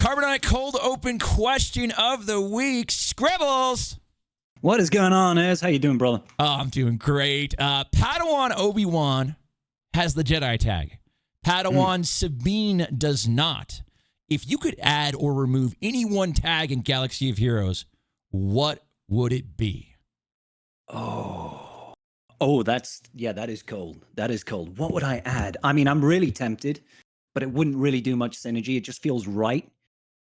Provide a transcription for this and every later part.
Carbonite cold open question of the week. Scribbles. What is going on, Ez? How you doing, brother? Oh, I'm doing great. Padawan Obi-Wan has the Jedi tag. Padawan Sabine does not. If you could add or remove any one tag in Galaxy of Heroes, what would it be? Oh, that is cold. That is cold. What would I add? I mean, I'm really tempted, but it wouldn't really do much synergy. It just feels right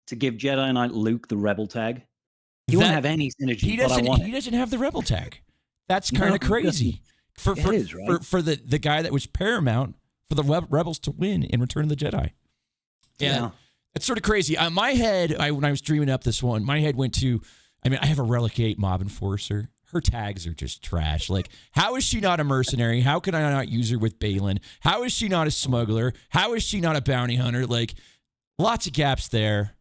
to give Jedi Knight Luke the Rebel tag. He won't have any synergy, but I want it. He doesn't have the Rebel tag. That's kind of crazy. For the guy that was paramount for the Rebels to win in Return of the Jedi. Yeah. It's sort of crazy. My head, when I was dreaming up this one, my head went to, I have a Relic 8 Mob Enforcer. Her tags are just trash. Like, how is she not a mercenary? How can I not use her with Balin? How is she not a smuggler? How is she not a bounty hunter? Like, lots of gaps there.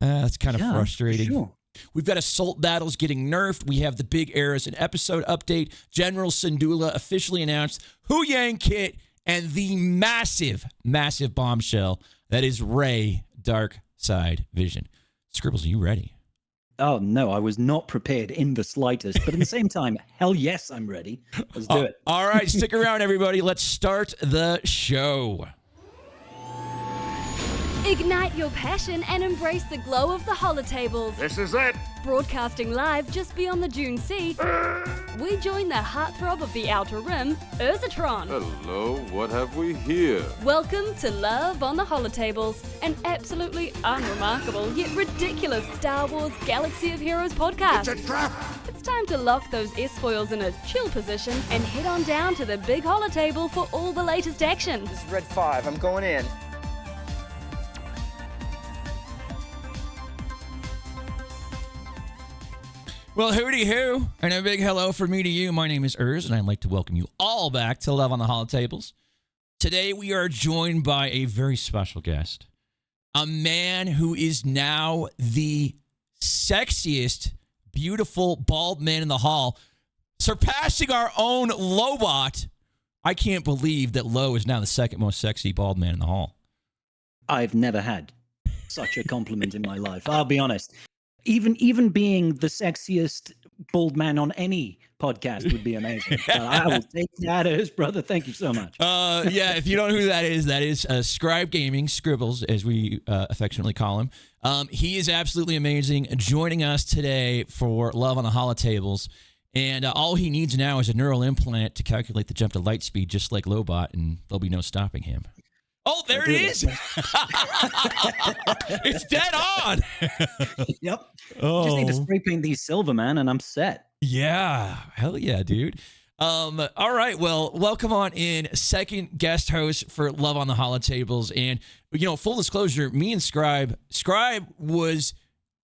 That's kind of frustrating. Sure. We've got Assault Battles getting nerfed. We have the big Eras and episode update. General Syndulla officially announced Huyang kit and the massive, massive bombshell that is Rey Dark Side Vision. Scribbles, are you ready? Oh, no, I was not prepared in the slightest. But at the same time, hell yes, I'm ready. Let's do it. All right, stick around, everybody. Let's start the show. Ignite your passion and embrace the glow of the Holotables. This is it. Broadcasting live just beyond the Dune Sea, we join the heartthrob of the Outer Rim, Urzatron. Hello, what have we here? Welcome to Love on the Holotables, an absolutely unremarkable yet ridiculous Star Wars Galaxy of Heroes podcast. It's a trap. It's time to lock those S-foils in a chill position and head on down to the big Holotable for all the latest action. This is Red 5. I'm going in. Well, hooty hoo, and a big hello from me to you. My name is Urz, and I'd like to welcome you all back to Love on the Holotables. Today, we are joined by a very special guest, a man who is now the sexiest, beautiful, bald man in the hall, surpassing our own Lobot. I can't believe that Lo is now the second most sexy bald man in the hall. I've never had such a compliment in my life. I'll be honest. Even being the sexiest bald man on any podcast would be amazing. I will take that as, brother. Thank you so much. Yeah, if you don't know who that is Scrybe Gaming, Scribbles, as we affectionately call him. He is absolutely amazing, joining us today for Love on the Holotables. And all he needs now is a neural implant to calculate the jump to light speed, just like Lobot, and there'll be no stopping him. Oh, there it is. It's dead on. Yep. Oh. Just need to spray paint these silver, man, and I'm set. Yeah. Hell yeah, dude. All right. Well, welcome on in. Second guest host for Love on the Holotables. And, full disclosure, me and Scrybe was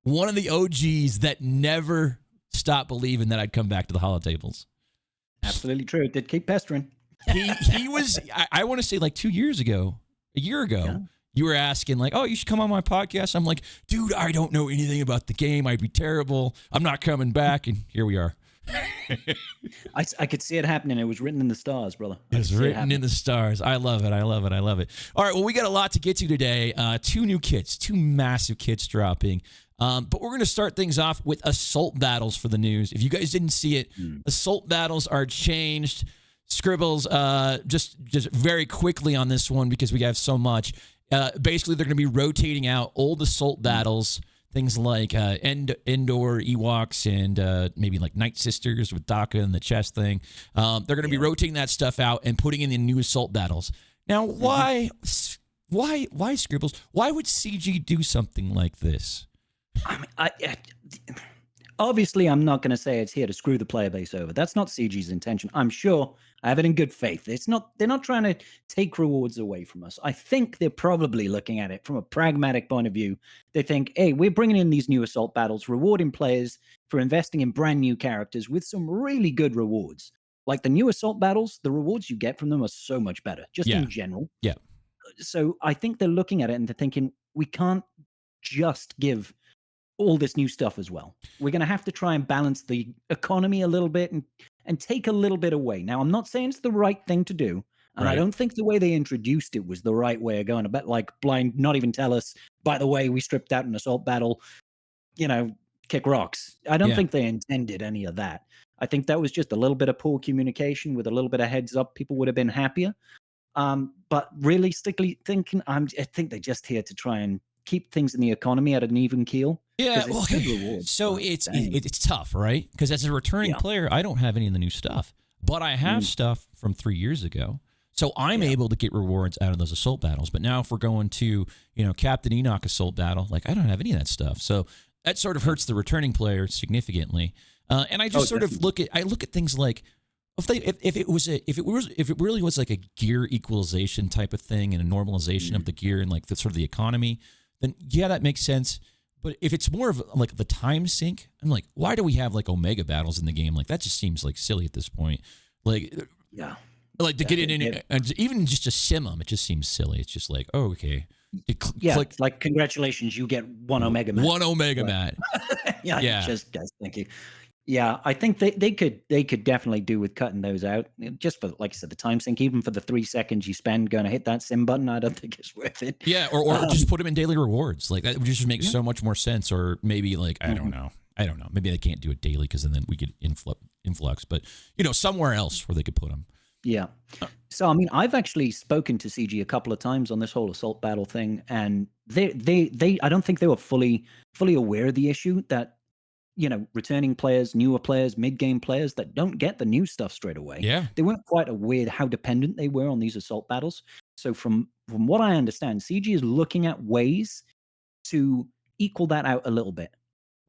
one of the OGs that never stopped believing that I'd come back to the Holotables. Absolutely true. It did keep pestering. He was, I want to say like 2 years ago. A year ago, you were asking like, oh, you should come on my podcast. I'm like, dude, I don't know anything about the game. I'd be terrible. I'm not coming back. And here we are. I could see it happening. It was written in the stars, brother. It's written in the stars. I love it. I love it. I love it. All right. Well, we got a lot to get to today. Two new kits, two massive kits dropping. But we're going to start things off with Assault Battles for the news. If you guys didn't see it, Assault Battles are changed. Scribbles, just very quickly on this one because we have so much. Basically, they're going to be rotating out old Assault Battles, things like Endor Ewoks and maybe like Night Sisters with Daka and the chest thing. They're going to be rotating that stuff out and putting in the new Assault Battles. Now, why Scribbles? Why would CG do something like this? I mean, obviously, I'm not going to say it's here to screw the player base over. That's not CG's intention. I'm sure. I have it in good faith. They're not trying to take rewards away from us. I think they're probably looking at it from a pragmatic point of view. They think, hey, we're bringing in these new Assault Battles, rewarding players for investing in brand new characters with some really good rewards. Like the new Assault Battles, the rewards you get from them are so much better, just in general. Yeah. So I think they're looking at it and they're thinking, we can't just give all this new stuff as well. We're going to have to try and balance the economy a little bit and take a little bit away. Now, I'm not saying it's the right thing to do. And I don't think the way they introduced it was the right way of going. A bit like blind, not even tell us, by the way, we stripped out an assault battle, kick rocks. I don't think they intended any of that. I think that was just a little bit of poor communication with a little bit of heads up. People would have been happier. But realistically thinking, I think they're just here to try and keep things in the economy at an even keel. Yeah, well, so it's tough, right? Because as a returning player, I don't have any of the new stuff, but I have stuff from 3 years ago. So I'm able to get rewards out of those assault battles. But now if we're going to, Captain Enoch assault battle, like I don't have any of that stuff. So that sort of hurts the returning player significantly. And I just look at things like if it really was like a gear equalization type of thing and a normalization of the gear and like the sort of the economy, then that makes sense. But if it's more of like the time sink, I'm like, why do we have like Omega battles in the game? Like that just seems like silly at this point. Like like to get it in, and even just to sim them, it just seems silly. It's just like, oh, okay. It's like congratulations, you get one Omega mat. One Omega mat. Just guys, thank you. Yeah, I think they could definitely do with cutting those out just for, like I said, the time sink. Even for the 3 seconds you spend going to hit that sim button, I don't think it's worth it. Yeah, or just put them in daily rewards. Like that would just make so much more sense. Or maybe like I don't know. Maybe they can't do it daily because then we get influx. But somewhere else where they could put them. Yeah. So I mean, I've actually spoken to CG a couple of times on this whole assault battle thing, and they I don't think they were fully aware of the issue that returning players, newer players, mid-game players that don't get the new stuff straight away. Yeah. They weren't quite aware how dependent they were on these assault battles. So from what I understand, CG is looking at ways to equal that out a little bit.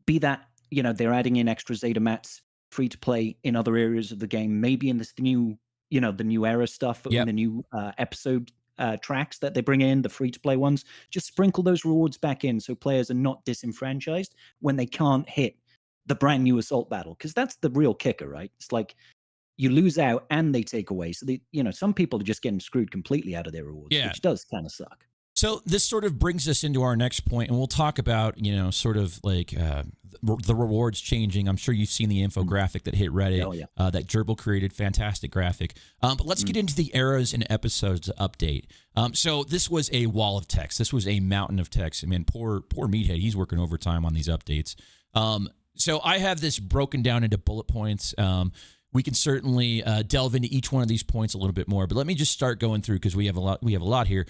Be that, they're adding in extra Zeta mats, free to play in other areas of the game, maybe in this new, the new era stuff, in the new episode tracks that they bring in, the free to play ones. Just sprinkle those rewards back in so players are not disenfranchised when they can't hit the brand new assault battle, because that's the real kicker, right? It's like you lose out and they take away. So some people are just getting screwed completely out of their rewards, which does kind of suck. So this sort of brings us into our next point, and we'll talk about, sort of like the rewards changing. I'm sure you've seen the infographic that hit Reddit that Gerbil created. Fantastic graphic. But let's get into the eras and episodes update. So this was a wall of text. This was a mountain of text. I mean, poor Meathead. He's working overtime on these updates. So I have this broken down into bullet points. We can certainly delve into each one of these points a little bit more, but let me just start going through because we have a lot here.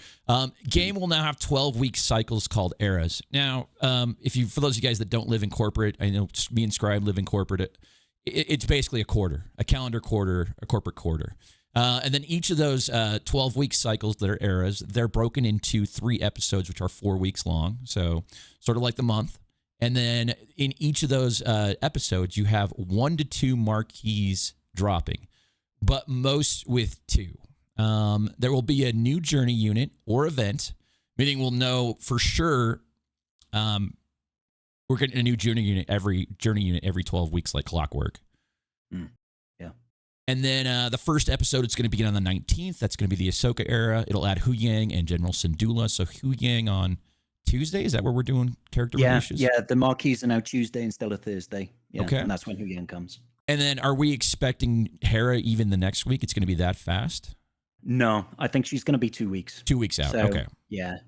Game will now have 12-week cycles called eras. Now, for those of you guys that don't live in corporate, I know me and Scrybe live in corporate. It's basically a quarter, a calendar quarter, a corporate quarter. And then each of those 12-week cycles that are eras, they're broken into 3 episodes, which are 4 weeks long. So sort of like the month. And then in each of those episodes, you have 1 to 2 marquees dropping, but most with 2. There will be a new journey unit or event, meaning we'll know for sure we're getting a new journey unit every 12 weeks like clockwork. Yeah. And then the first episode, it's going to begin on the 19th. That's going to be the Ahsoka era. It'll add Huyang and General Syndulla. So Huyang on Tuesday, is that where we're doing character releases? Yeah, the marquees are now Tuesday instead of Thursday. Yeah, okay. And that's when Huyang comes. And then are we expecting Hera even the next week? It's going to be that fast? No, I think she's going to be 2 weeks. 2 weeks out, so, okay. Yeah.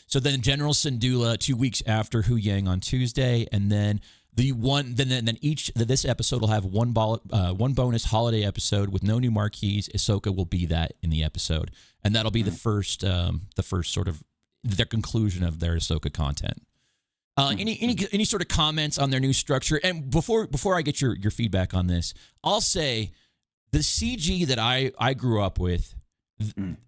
So then General Syndulla 2 weeks after Huyang on Tuesday, and then this episode will have one bonus holiday episode with no new marquees. Ahsoka will be that in the episode, and that'll be the first sort of their conclusion of their Ahsoka content. Any sort of comments on their new structure? And before I get your feedback on this, I'll say the CG that I grew up with,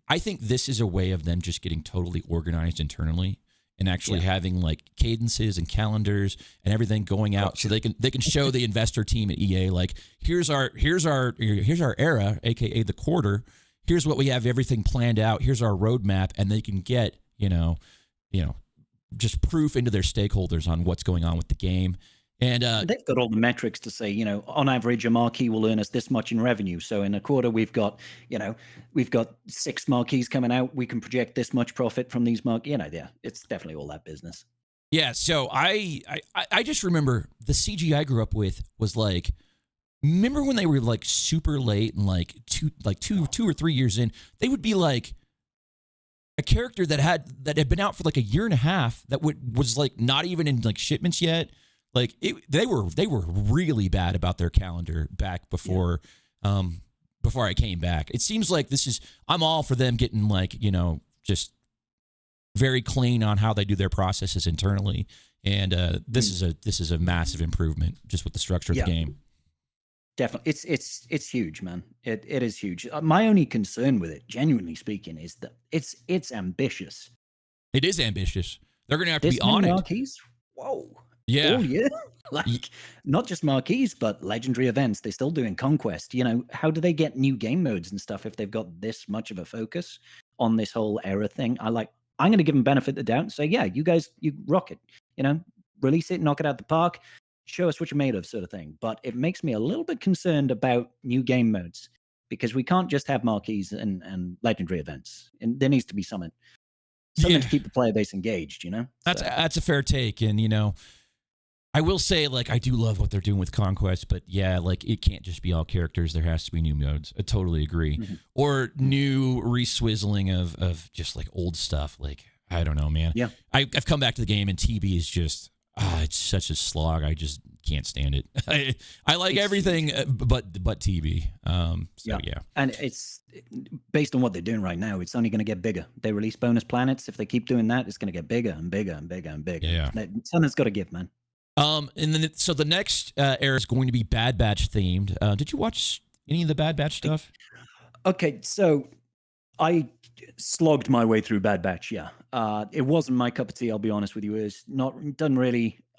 I think this is a way of them just getting totally organized internally and actually having like cadences and calendars and everything going out so they can show the investor team at EA like here's our era, aka the quarter. Here's what we have everything planned out. Here's our roadmap, and they can get just proof into their stakeholders on what's going on with the game. And they've got all the metrics to say, on average, a marquee will earn us this much in revenue. So in a quarter, we've got 6 marquees coming out. We can project this much profit from these marquees. It's definitely all that business. Yeah. So I just remember the CG I grew up with was like remember when they were like super late and like two or 3 years in, they would be like a character that had been out for like a year and a half that was like not even in like shipments yet. Like they were really bad about their calendar back before before I came back. It seems like I'm all for them getting like, just very clean on how they do their processes internally. And this is a massive improvement just with the structure of the game. Definitely. It's huge, man. It is huge. My only concern with it, genuinely speaking, is that it's ambitious. It is ambitious. They're going to have to be on it. Marquees? Whoa. Yeah. Oh, yeah. Like, not just marquees, but legendary events. They're still doing Conquest. How do they get new game modes and stuff if they've got this much of a focus on this whole era thing? I'm going to give them benefit of the doubt and say, yeah, you guys, you rock it. Release it, knock it out the park, show us what you're made of, sort of thing. But it makes me a little bit concerned about new game modes because we can't just have marquees and legendary events. And there needs to be something to keep the player base engaged, That's a fair take. And, I will say, like, I do love what they're doing with Conquest, but yeah, like, it can't just be all characters. There has to be new modes. I totally agree. Mm-hmm. Or new reswizzling of just, like, old stuff. Like, I don't know, man. Yeah. I've come back to the game, and TB is just, it's such a slog. I just can't stand it. I like everything but TB. Yeah. And it's based on what they're doing right now. It's only going to get bigger. They release bonus planets. If they keep doing that, it's going to get bigger and bigger and bigger and bigger. Yeah. Something's got to give, man. And then so the next era is going to be Bad Batch themed. Did you watch any of the Bad Batch stuff? Okay, so I slogged my way through Bad Batch. Yeah, it wasn't my cup of tea. I'll be honest with you.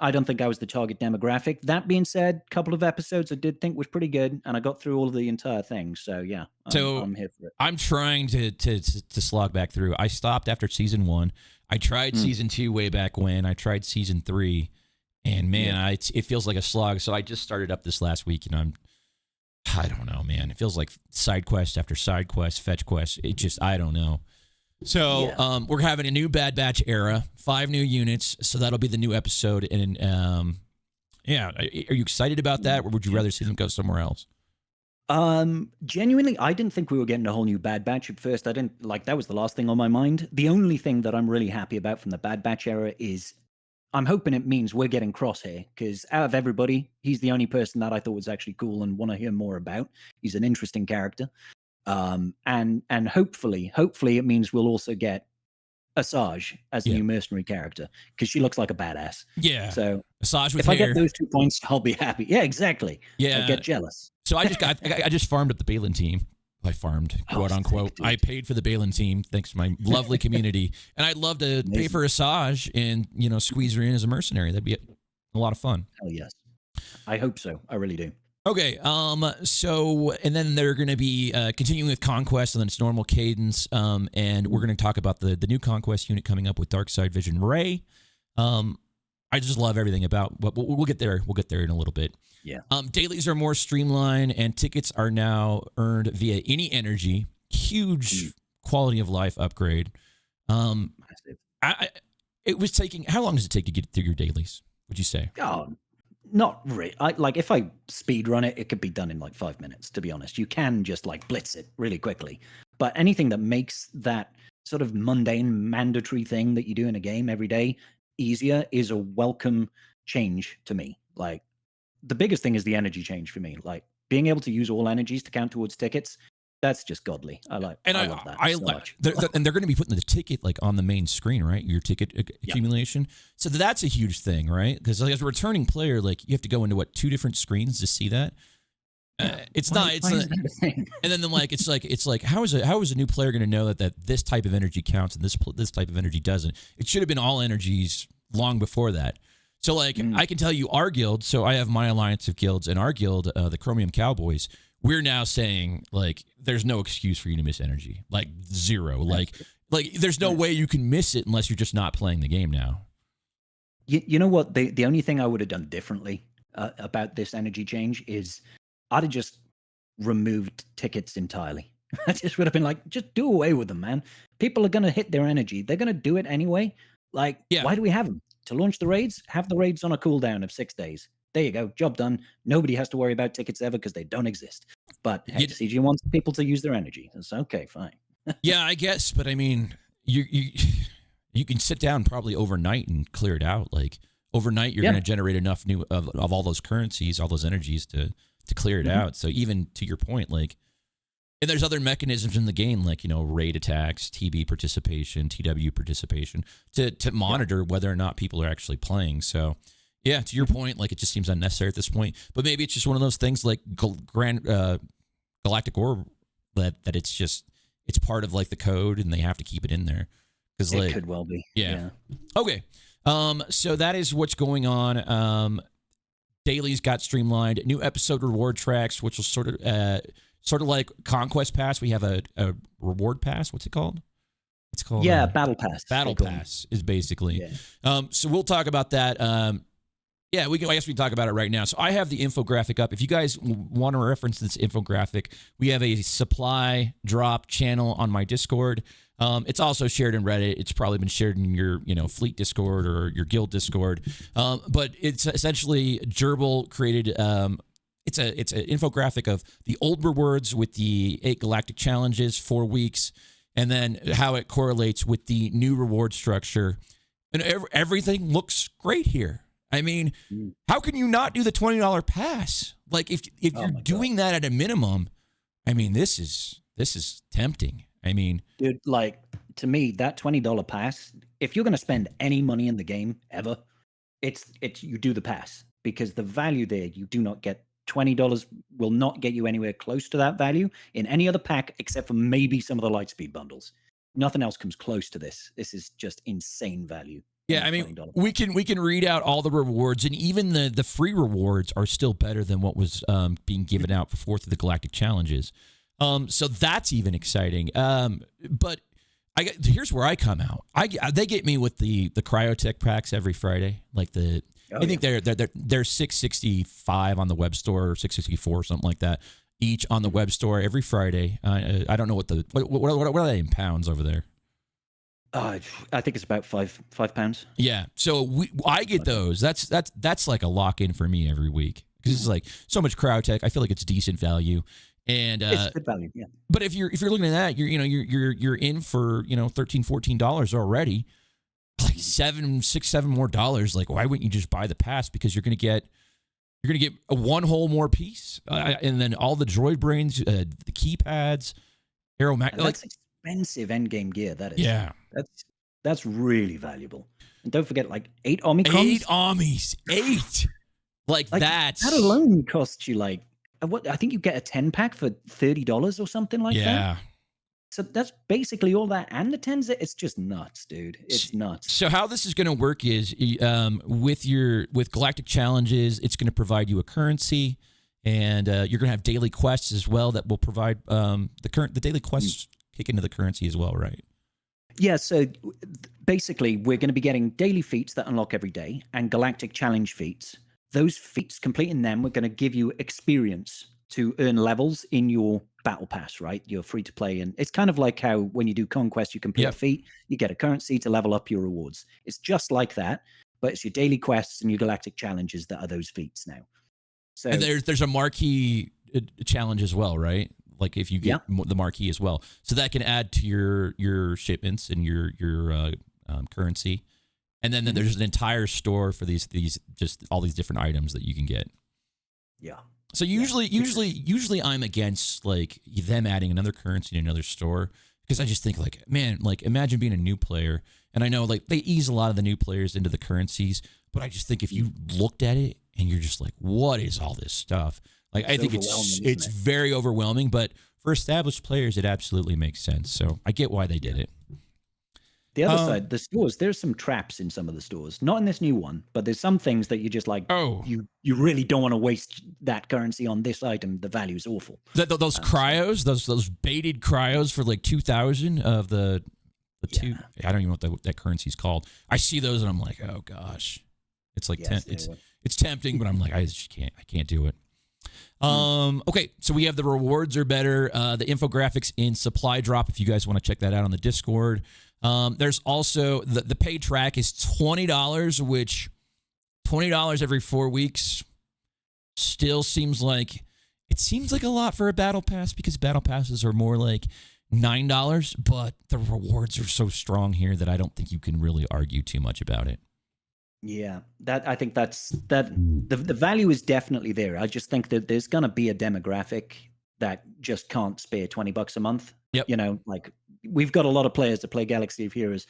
I don't think I was the target demographic. That being said, a couple of episodes I did think was pretty good, and I got through all of the entire thing. So yeah, I'm here for it. I'm trying to slog back through. I stopped after season 1. I tried season 2 way back when. I tried season 3. And man, it feels like a slog. So I just started up this last week, and I don't know, man. It feels like side quest after side quest, fetch quest. It just, I don't know. So we're having a new Bad Batch era, 5 new units. So that'll be the new episode. And are you excited about that, or would you rather see them go somewhere else? Genuinely, I didn't think we were getting a whole new Bad Batch at first. I didn't that was the last thing on my mind. The only thing that I'm really happy about from the Bad Batch era is I'm hoping it means we're getting Crosshair, because out of everybody, he's the only person that I thought was actually cool and want to hear more about. He's an interesting character. And hopefully it means we'll also get Asajj as the new mercenary character, because she looks like a badass. Yeah. So Asajj with if hair. I get those 2 points, I'll be happy. Yeah, exactly. Yeah. I get jealous. So I just farmed at the Balin team. I farmed, quote unquote. I paid for the Balin team thanks to my lovely community, and I'd love to pay for Asajj and squeeze her in as a mercenary. That'd be a lot of fun. Hell yes, I hope so. I really do. Okay, so and then they're going to be continuing with Conquest and then its normal cadence, and we're going to talk about the new Conquest unit coming up with Darkside Vision Rey. I just love everything about. But we'll get there. We'll get there in a little bit. Yeah. Dailies are more streamlined, and tickets are now earned via any energy. Huge quality of life upgrade. It was taking. How long does it take to get through your dailies? Would you say? Oh, not really. If I speed run it, it could be done in like 5 minutes. To be honest, you can just blitz it really quickly. But anything that makes that sort of mundane, mandatory thing that you do in a game every day easier is a welcome change to me. The biggest thing is the energy change for me. Being able to use all energies to count towards tickets, that's just godly. I love that so much. And they're going to be putting the ticket on the main screen, right? Your ticket accumulation. So that's a huge thing, right? Because as a returning player, you have to go into 2 different screens to see that. It's not. And then it's like how is a new player going to know that this type of energy counts and this type of energy doesn't? It should have been all energies long before that. So I can tell you our guild. So I have my alliance of guilds, and our guild, the Chromium Cowboys. We're now saying there's no excuse for you to miss energy, zero. There's no way you can miss it unless you're just not playing the game now. You know what? The only thing I would have done differently about this energy change is I'd have just removed tickets entirely. I just would have been just do away with them, man. People are going to hit their energy. They're going to do it anyway. Why do we have them? To launch the raids? Have the raids on a cooldown of 6 days. There you go. Job done. Nobody has to worry about tickets ever because they don't exist. But hey, You- CG wants people to use their energy. It's okay, fine. Yeah, I guess, but I mean, you can sit down probably overnight and clear it out. Like overnight, you're going to generate enough new of all those currencies, all those energies to clear it out. So even to your point, like, and there's other mechanisms in the game, like, you know, raid attacks, TB participation, TW participation, to monitor whether or not people are actually playing. So yeah, to your point, like, it just seems unnecessary at this point. But maybe it's just one of those things like Galactic Orb that it's part of like the code and they have to keep it in there. Because It like, could well be. yeah. Okay. So that is what's going on. Dailies got streamlined. New episode reward tracks, which will sort of like Conquest Pass. We have a reward pass. What's it called? It's called Battle Pass. Battle Pass is basically. Yeah. So we'll talk about that. Yeah, I guess we can talk about it right now. So I have the infographic up. If you guys want to reference this infographic, we have a supply drop channel on my Discord. It's also shared in Reddit. It's probably been shared in your, fleet Discord or your guild Discord. But it's essentially Gerbil created. It's an infographic of the old rewards with the 8 galactic challenges, 4 weeks, and then how it correlates with the new reward structure. And everything looks great here. I mean, how can you not do the $20 pass? Like if you're doing that at a minimum, I mean, this is tempting. I mean, dude, like to me, that $20 pass, if you're going to spend any money in the game ever, it's you do the pass, because the value there, you do not get. $20 will not get you anywhere close to that value in any other pack except for maybe some of the Lightspeed bundles. Nothing else comes close to this. This is just insane value. Yeah, I mean, we can read out all the rewards, and even the free rewards are still better than what was being given out before through the Galactic Challenges. So that's even exciting. But here's where I come out. They get me with the Cryotech packs every Friday. Like I think they're $665 on the web store, or $664, something like that, each on the web store every Friday. I don't know what are they in pounds over there. I think it's about £5. Yeah, so I get those. That's like a lock in for me every week, because it's like so much Cryotech. I feel like it's decent value, and it's good value. Yeah. But if you're looking at that, you're in for $13, $14 already, like $7 more dollars. Like, why wouldn't you just buy the pass? Because you're gonna get a one whole more piece, and then all the droid brains, the keypads, That's expensive endgame gear. That is. Yeah. That's really valuable. And don't forget, like 8 Omicrons. 8 Omnis. 8. Like that alone costs you like I think you get a 10-pack for $30 or something like that. Yeah. So that's basically all that, and the 10s. It's just nuts, dude. It's nuts. So how this is going to work is with Galactic Challenges, it's going to provide you a currency, and you're going to have daily quests as well that will provide the daily quests kick into the currency as well, right? Yeah, so basically we're going to be getting daily feats that unlock every day and Galactic Challenge feats. Those feats, completing them, we're going to give you experience to earn levels in your battle pass, right? You're free to play, and it's kind of like how when you do Conquest, you complete a feat, you get a currency to level up your rewards. It's just like that, but it's your daily quests and your Galactic Challenges that are those feats now. So, and there's a marquee challenge as well, right? Like if you get the marquee as well, so that can add to your shipments and your currency, and then there's an entire store for these just all these different items that you can get. Yeah. So usually I'm against like them adding another currency in another store, because I just think like, man, like imagine being a new player, and I know like they ease a lot of the new players into the currencies, but I just think if you looked at it and you're just like, what is all this stuff? Like, I think it's very overwhelming, but for established players, it absolutely makes sense. So I get why they did it. The other side, the stores, there's some traps in some of the stores. Not in this new one, but there's some things that you just like, you really don't want to waste that currency on this item. The value is awful. Those cryos, those baited cryos for like 2,000 of the two. I don't even know what that currency is called. I see those and I'm like, oh gosh. It's like, it's tempting, but I'm like, I can't do it. Okay, so we have the rewards are better. The infographics in supply drop, if you guys want to check that out on the Discord. There's also the paid track is $20, which $20 every 4 weeks. still seems like a lot for a battle pass because battle passes are more like $9, but the rewards are so strong here that I don't think you can really argue too much about it. Yeah, I think the value is definitely there. I just think that there's gonna be a demographic that just can't spare $20 a month. Yep. You know, like we've got a lot of players that play Galaxy of Heroes.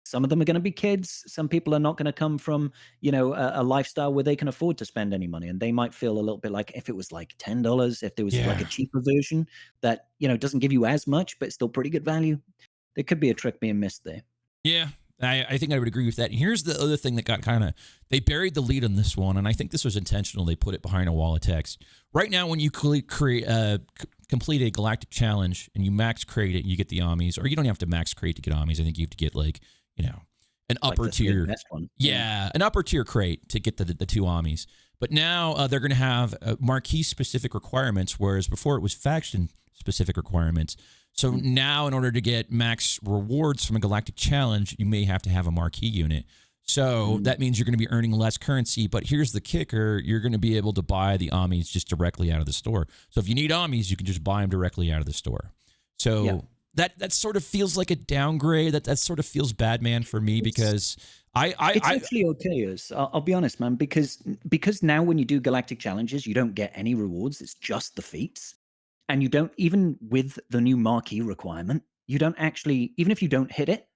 Some of them are going to be kids. Some people are not going to come from, a lifestyle where they can afford to spend any money. And they might feel a little bit like if it was like $10, if there was like a cheaper version that, doesn't give you as much, but still pretty good value, there could be a trick being missed there. Yeah, I think I would agree with that. And here's the other thing that got they buried the lead on this one. And I think this was intentional. They put it behind a wall of text. Right now, when you complete a galactic challenge and you max crate it, you get the Amis, or you don't have to max crate to get Amis. I think you have to get an upper tier. Yeah, an upper tier crate to get the 2 Amis. But now they're going to have marquee specific requirements, whereas before it was faction specific requirements. So now, in order to get max rewards from a galactic challenge, you may have to have a marquee unit. So that means you're going to be earning less currency. But here's the kicker. You're going to be able to buy the Amis just directly out of the store. So if you need Amis, you can just buy them directly out of the store. So that sort of feels like a downgrade. That sort of feels bad, man, for me, because it's actually okay. I'll be honest, man, because now when you do galactic challenges, you don't get any rewards. It's just the feats. And you don't, even with the new marquee requirement, you don't actually, even if you don't hit it,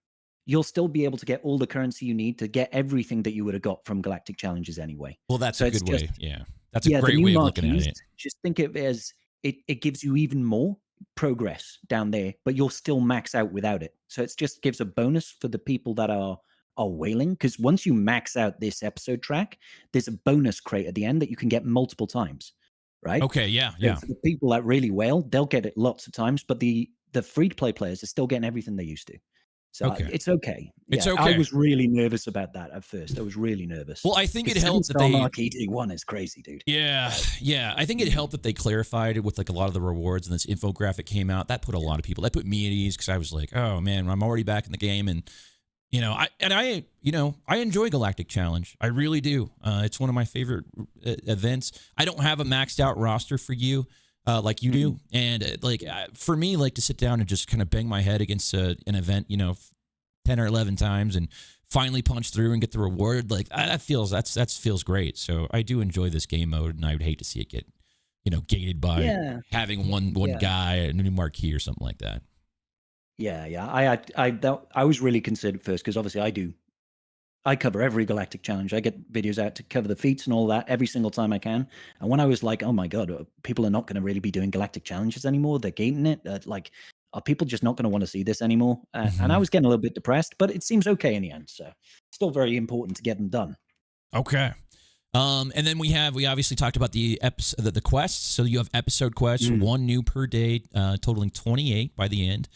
you'll still be able to get all the currency you need to get everything that you would have got from galactic challenges anyway. Well, that's a good way. Yeah. That's a great way of looking at it. Just think of it as it gives you even more progress down there, but you'll still max out without it. So it just gives a bonus for the people that are whaling, because once you max out this episode track, there's a bonus crate at the end that you can get multiple times. Right? Okay, yeah. For the people that really whale, they'll get it lots of times, but the free-to-play players are still getting everything they used to. So it's okay. It's okay. I was really nervous about that at first. I was really nervous. Well, I think it helped that they marquee D1 is crazy, dude. Yeah. I think it helped that they clarified it with like a lot of the rewards, and this infographic came out. That put a lot of people. That put me at ease because I was like, oh man, I'm already back in the game, and I enjoy Galactic Challenge. I really do. It's one of my favorite events. I don't have a maxed out roster for you like you do. And for me, like to sit down and just kind of bang my head against an event, 10 or 11 times and finally punch through and get the reward. Like that feels great. So I do enjoy this game mode, and I would hate to see it get, gated by having one guy, a new marquee or something like that. Yeah. I was really concerned at first because obviously I cover every galactic challenge. I get videos out to cover the feats and all that every single time I can. And when I was like, oh my God, people are not going to really be doing galactic challenges anymore. They're gating it. Are people just not going to want to see this anymore? And I was getting a little bit depressed, but it seems okay in the end. So still very important to get them done. Okay. And then we obviously talked about the quests. So you have episode quests, 1 new per day, totaling 28 by the end.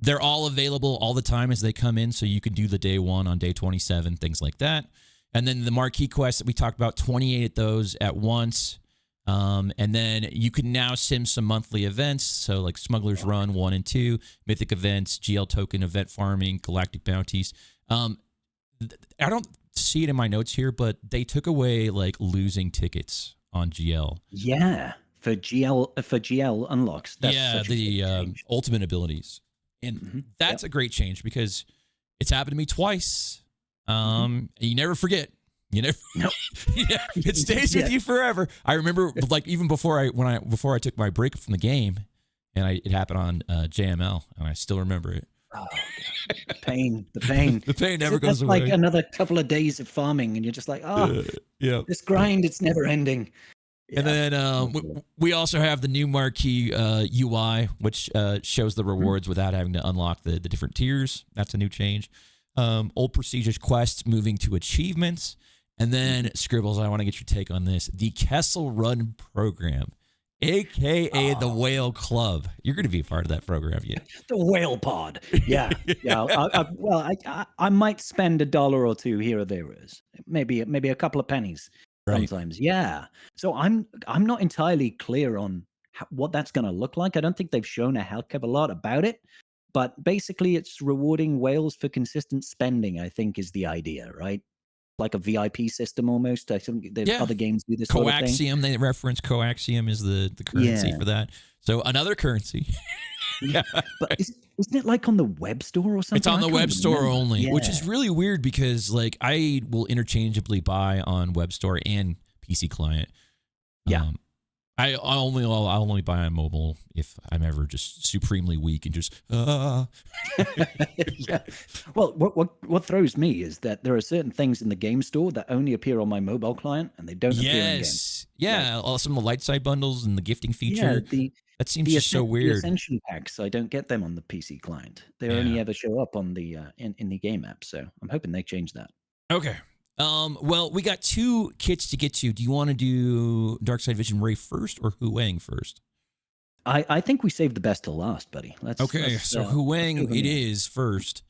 They're all available all the time as they come in, so you can do the day 1 on day 27, things like that. And then the marquee quests that we talked about, 28 of those at once. And then you can now sim some monthly events, so like Smuggler's Run 1 and 2, Mythic events, GL token event farming, Galactic bounties. I don't see it in my notes here, but they took away like losing tickets on GL. Yeah. For GL unlocks. That's the ultimate abilities. And that's a great change because it's happened to me twice. And you never forget. It stays with you forever. I remember like even before I took my break from the game, and it happened on JML, and I still remember it. Oh, God. The pain. The pain never goes away. Like another couple of days of farming, and you're just like, this grind, it's never ending. And then we also have the new marquee UI, which shows the rewards without having to unlock the different tiers. That's a new change. Old prestigious quests moving to achievements. And then, Scribbles, I want to get your take on this. The Kessel Run program, a.k.a. the Whale Club. You're going to be a part of that program, yeah? The Whale Pod. Yeah. I might spend $1 or $2 here or there. Maybe a couple of pennies. Right. Sometimes, yeah. So I'm not entirely clear on what that's going to look like. I don't think they've shown a heck of a lot about it, but basically it's rewarding whales for consistent spending, I think is the idea, right? like a VIP system almost. I think there's other games do this sort of thing. Coaxium, they reference coaxium is the currency for that. So another currency. Yeah. But isn't it like on the web store or something? It's on the web store only, which is really weird because like I will interchangeably buy on web store and PC client. Yeah. I'll only buy on mobile if I'm ever just supremely weak and just Yeah. Well, what throws me is that there are certain things in the game store that only appear on my mobile client and they don't appear in game. Yeah, all some of the light side bundles and the gifting feature. Yeah, that seems just so weird. The Ascension packs, I don't get them on the PC client. They only ever show up on the in the game app. So I'm hoping they change that. Okay. Well, we got 2 kits to get to. Do you want to do Dark Side Vision Rey first or Huyang first? I think we saved the best till last, buddy. So Huyang it is first.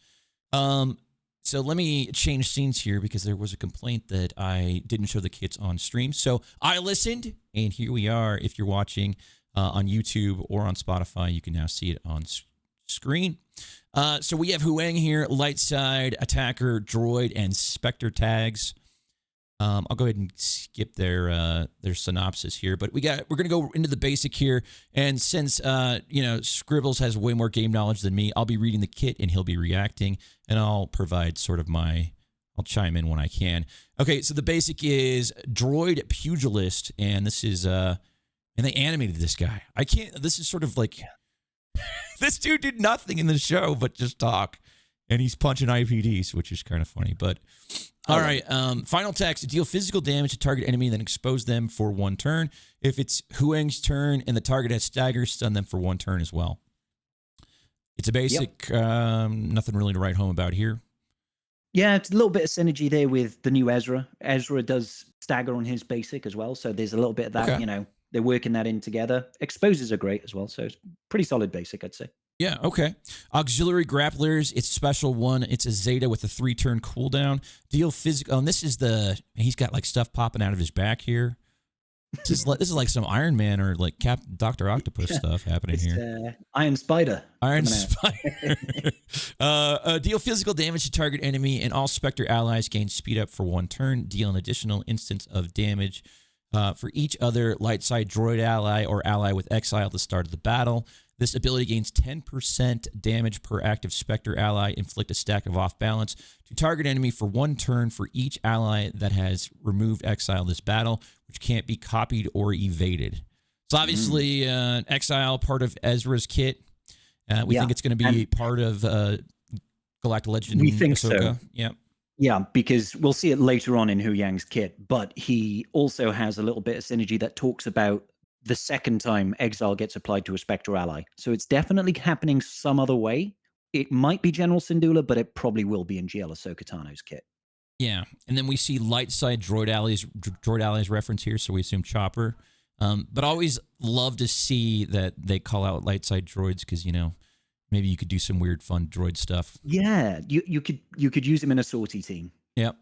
So let me change scenes here because there was a complaint that I didn't show the kits on stream. So I listened, and here we are. If you're watching on YouTube or on Spotify, you can now see it on screen. So we have Huyang here, light side, attacker, droid, and Spectre tags. I'll go ahead and skip their synopsis here, but we're gonna go into the basic here. And since Scribbles has way more game knowledge than me, I'll be reading the kit and he'll be reacting, and I'll provide sort of I'll chime in when I can. Okay, so the basic is droid pugilist, and this is and they animated this guy. This is sort of like. This dude did nothing in the show but just talk, and he's punching IPDs, which is kind of funny. But all right, final text: deal physical damage to target enemy, then expose them for 1 turn. If it's Huyang's turn and the target has stagger, stun them for 1 turn as well. It's a basic, nothing really to write home about here. Yeah, it's a little bit of synergy there with the new Ezra. Ezra does stagger on his basic as well, so there's a little bit of that. Okay. They're working that in together. Exposes are great as well, so it's pretty solid basic, I'd say. Yeah, okay. Auxiliary grapplers, it's special 1. It's a Zeta with a 3-turn cooldown. Deal physical. And this is he's got like stuff popping out of his back here. This is like some Iron Man or like Dr. Octopus stuff happening here. Iron Spider. Iron Spider. Deal physical damage to target enemy, and all Spectre allies gain speed up for 1 turn. Deal an additional instance of damage for each other light side droid ally or ally with exile at the start of the battle. This ability gains 10% damage per active Spectre ally. Inflict a stack of off balance to target enemy for 1 turn for each ally that has removed exile this battle, which can't be copied or evaded. So obviously, exile part of Ezra's kit. We think it's going to be part of Galactic Legend. We think Ahsoka. so. Yeah. Yeah, because we'll see it later on in Huyang's kit, but he also has a little bit of synergy that talks about the second time exile gets applied to a Spectre ally. So it's definitely happening some other way. It might be General Syndulla, but it probably will be in GL Ahsoka Tano's kit. Yeah, and then we see light side droid allies reference here, so we assume Chopper. But I always love to see that they call out light side droids because, maybe you could do some weird, fun droid stuff. Yeah, you could use him in a sortie team. Yep.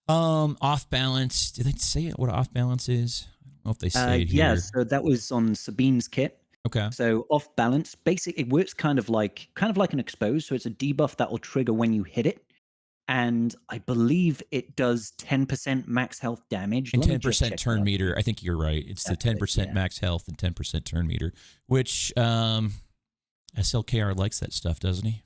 Off balance. Did they say what off balance is? I don't know if they say it here. Yeah, so that was on Sabine's kit. Okay. So off balance, it works kind of like an expose. So it's a debuff that will trigger when you hit it, and I believe it does 10% max health damage and 10% turn meter. I think you're right. It's the 10% max health and 10% turn meter, which SLKR likes that stuff, doesn't he?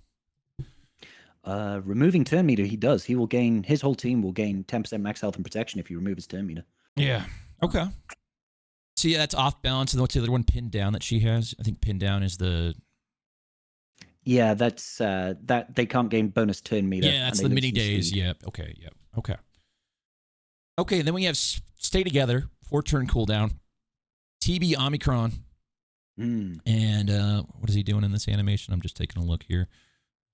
Removing turn meter, he does. His whole team will gain 10% max health and protection if you remove his turn meter. Yeah. Okay. So yeah, that's off balance. And what's the other one? Pinned down that she has. I think pinned down is the. Yeah, that's that they can't gain bonus turn meter. Yeah, that's the mini days. Yep. Okay. Yep. Okay. Okay. Then we have Stay Together, 4-turn cooldown. TB Omicron. And what is he doing in this animation? I'm just taking a look here.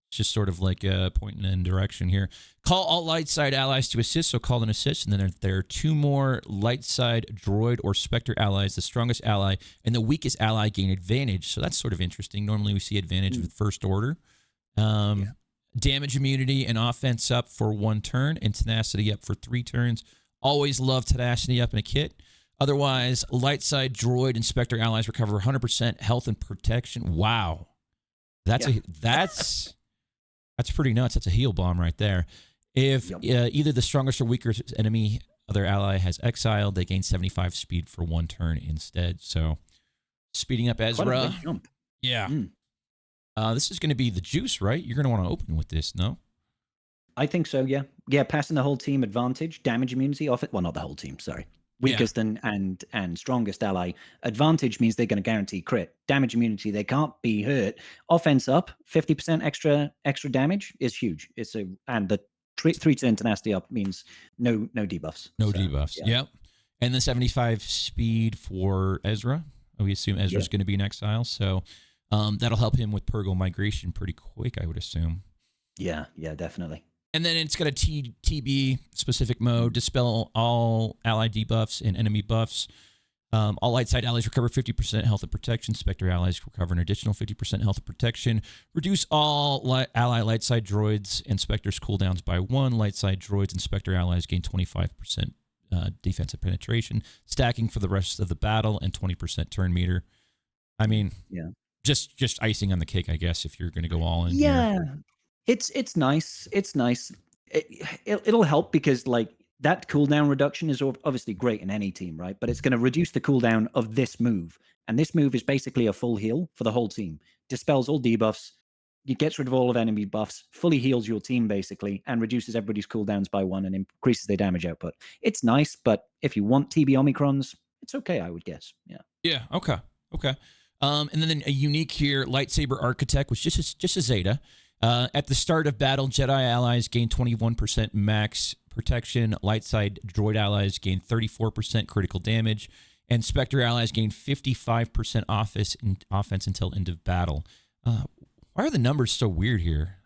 It's just sort of like pointing in direction here. Call all light side allies to assist, so call an assist. And then there are 2 more light side droid or Spectre allies. The strongest ally and the weakest ally gain advantage. So that's sort of interesting. Normally we see advantage with first order. Damage immunity and offense up for 1 turn, and tenacity up for 3 turns. Always love tenacity up in a kit. Otherwise, light side droid and Spectre allies recover 100% health and protection. Wow. That's pretty nuts. That's a heal bomb right there. If either the strongest or weaker enemy other ally has exiled, they gain 75 speed for 1 turn instead. So speeding up Ezra. Quite a big jump. Yeah. This is going to be the juice, right? You're going to want to open with this, no? I think so, yeah. Yeah, passing the whole team advantage, damage immunity off it. Well, not the whole team, sorry. Weakest and strongest ally. Advantage means they're going to guarantee crit. Damage immunity, they can't be hurt. Offense up, 50% extra damage is huge. And the 3-turn tenacity up means no debuffs. No debuffs. Yeah. Yep. And the 75 speed for Ezra. We assume Ezra's going to be in exile, so that'll help him with Purgle migration pretty quick, I would assume. Yeah, definitely. And then it's got a TB specific mode, dispel all ally debuffs and enemy buffs. All light side allies recover 50% health and protection. Spectre allies recover an additional 50% health and protection. Reduce all ally light side droids and Spectre's cooldowns by 1. Light side droids and Spectre allies gain 25% defensive penetration, stacking for the rest of the battle, and 20% turn meter. I mean, just icing on the cake, I guess, if you're going to go all in. Yeah. Here. It's nice. It's nice. It'll help because like that cooldown reduction is obviously great in any team, right? But it's going to reduce the cooldown of this move. And this move is basically a full heal for the whole team. Dispels all debuffs. It gets rid of all of enemy buffs, fully heals your team basically, and reduces everybody's cooldowns by 1 and increases their damage output. It's nice, but if you want TB Omicrons, it's okay, I would guess. Yeah. Yeah. Okay. And then a unique here, Lightsaber Architect, which just a Zeta. At the start of battle, Jedi allies gain 21% max protection. Light side droid allies gain 34% critical damage. And Spectre allies gain 55% offense until end of battle. Why are the numbers so weird here?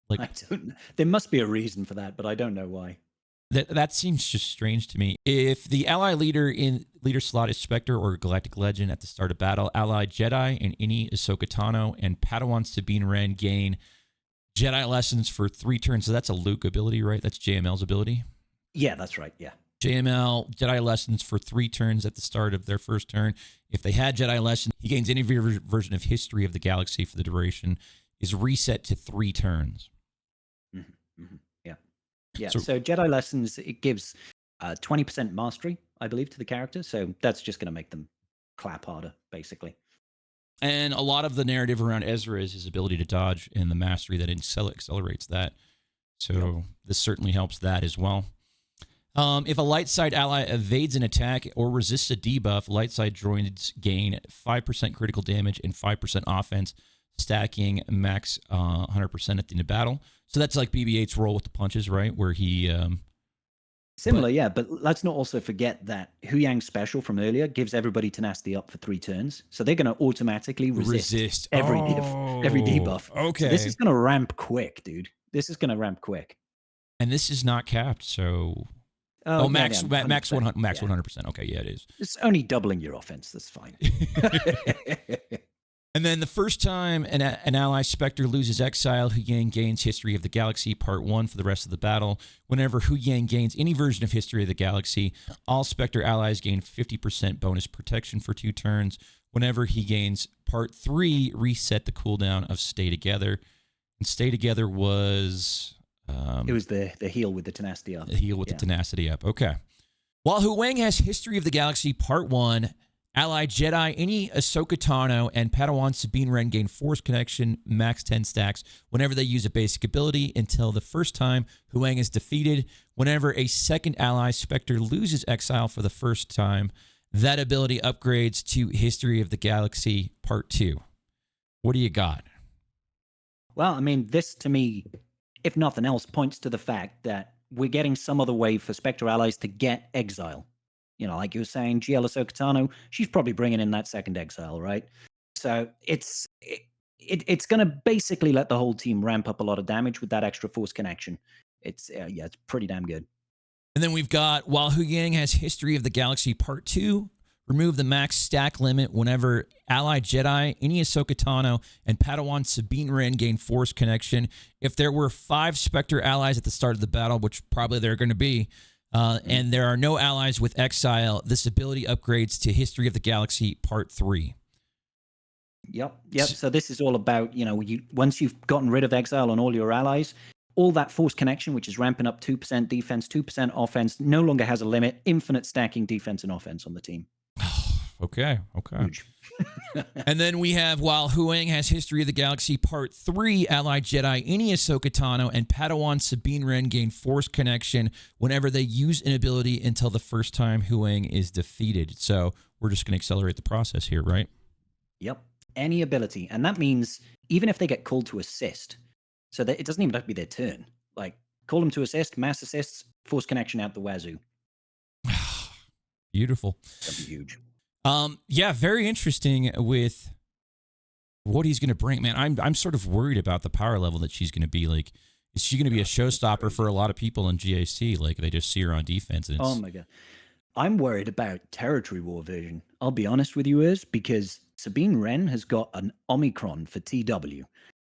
Like, I don't know. There must be a reason for that, but I don't know why. That seems just strange to me. If the ally leader in leader slot is Spectre or Galactic Legend at the start of battle, ally Jedi and any Ahsoka Tano and Padawan Sabine Wren gain Jedi lessons for 3 turns. So that's a Luke ability, right? That's JML's ability? Yeah, that's right. Yeah. JML, Jedi lessons for 3 turns at the start of their first turn. If they had Jedi lessons, he gains any version of history of the galaxy for the duration, is reset to 3 turns. Yeah. So Jedi lessons, it gives 20% mastery, I believe, to the character. So that's just going to make them clap harder, basically. And a lot of the narrative around Ezra is his ability to dodge and the mastery that accelerates that. So this certainly helps that as well. If a light side ally evades an attack or resists a debuff, light side droids gain 5% critical damage and 5% offense, stacking max 100% at the end of battle. So that's like BB-8's roll with the punches, right? Where he... Similar, yeah, but let's not also forget that Huyang special from earlier gives everybody tenacity up for 3 turns. So they're going to automatically resist every debuff. Okay. So this is going to ramp quick, dude. This is going to ramp quick. And this is not capped, so... max 100%. Okay, yeah, it is. It's only doubling your offense. That's fine. And then the first time an ally Spectre loses exile, Huyang gains History of the Galaxy Part 1 for the rest of the battle. Whenever Huyang gains any version of History of the Galaxy, all Spectre allies gain 50% bonus protection for 2 turns. Whenever he gains Part 3, reset the cooldown of Stay Together. And Stay Together was... it was the heal with the tenacity up. The heal with the tenacity up. Okay. While Huyang has History of the Galaxy Part 1... Ally Jedi, any Ahsoka Tano, and Padawan Sabine Wren gain Force Connection, max 10 stacks, whenever they use a basic ability until the first time Huyang is defeated. Whenever a second ally Spectre loses exile for the first time, that ability upgrades to History of the Galaxy Part 2. What do you got? Well, I mean, this to me, if nothing else, points to the fact that we're getting some other way for Spectre allies to get exile. You know, like you were saying, GL Ahsoka Tano, she's probably bringing in that second exile, right? So it's going to basically let the whole team ramp up a lot of damage with that extra Force connection. It's pretty damn good. And then we've got, while Huyang has History of the Galaxy Part 2, remove the max stack limit whenever ally Jedi, any Ahsoka Tano, and Padawan Sabine Wren gain Force connection. If there were 5 Spectre allies at the start of the battle, which probably there are going to be, and there are no allies with exile, this ability upgrades to History of the Galaxy Part 3. Yep. So this is all about, once you've gotten rid of exile on all your allies, all that force connection, which is ramping up 2% defense, 2% offense, no longer has a limit. Infinite stacking defense and offense on the team. Okay. Huge. And then we have, while Huyang has History of the Galaxy Part 3, Allied Jedi Ini Ahsoka Tano and Padawan Sabine Wren gain force connection whenever they use an ability until the first time Huyang is defeated. So we're just going to accelerate the process here, right? Yep. Any ability. And that means even if they get called to assist, so that it doesn't even have to be their turn. Like, call them to assist, mass assists, force connection out the wazoo. Beautiful. That'd be huge. Yeah, very interesting with what he's going to bring. Man, I'm sort of worried about the power level that she's going to be. Like, is she going to be a showstopper for a lot of people in GAC? Like, they just see her on defense. And Oh my god. I'm worried about Territory War version. I'll be honest with you, is because Sabine Wren has got an Omicron for TW.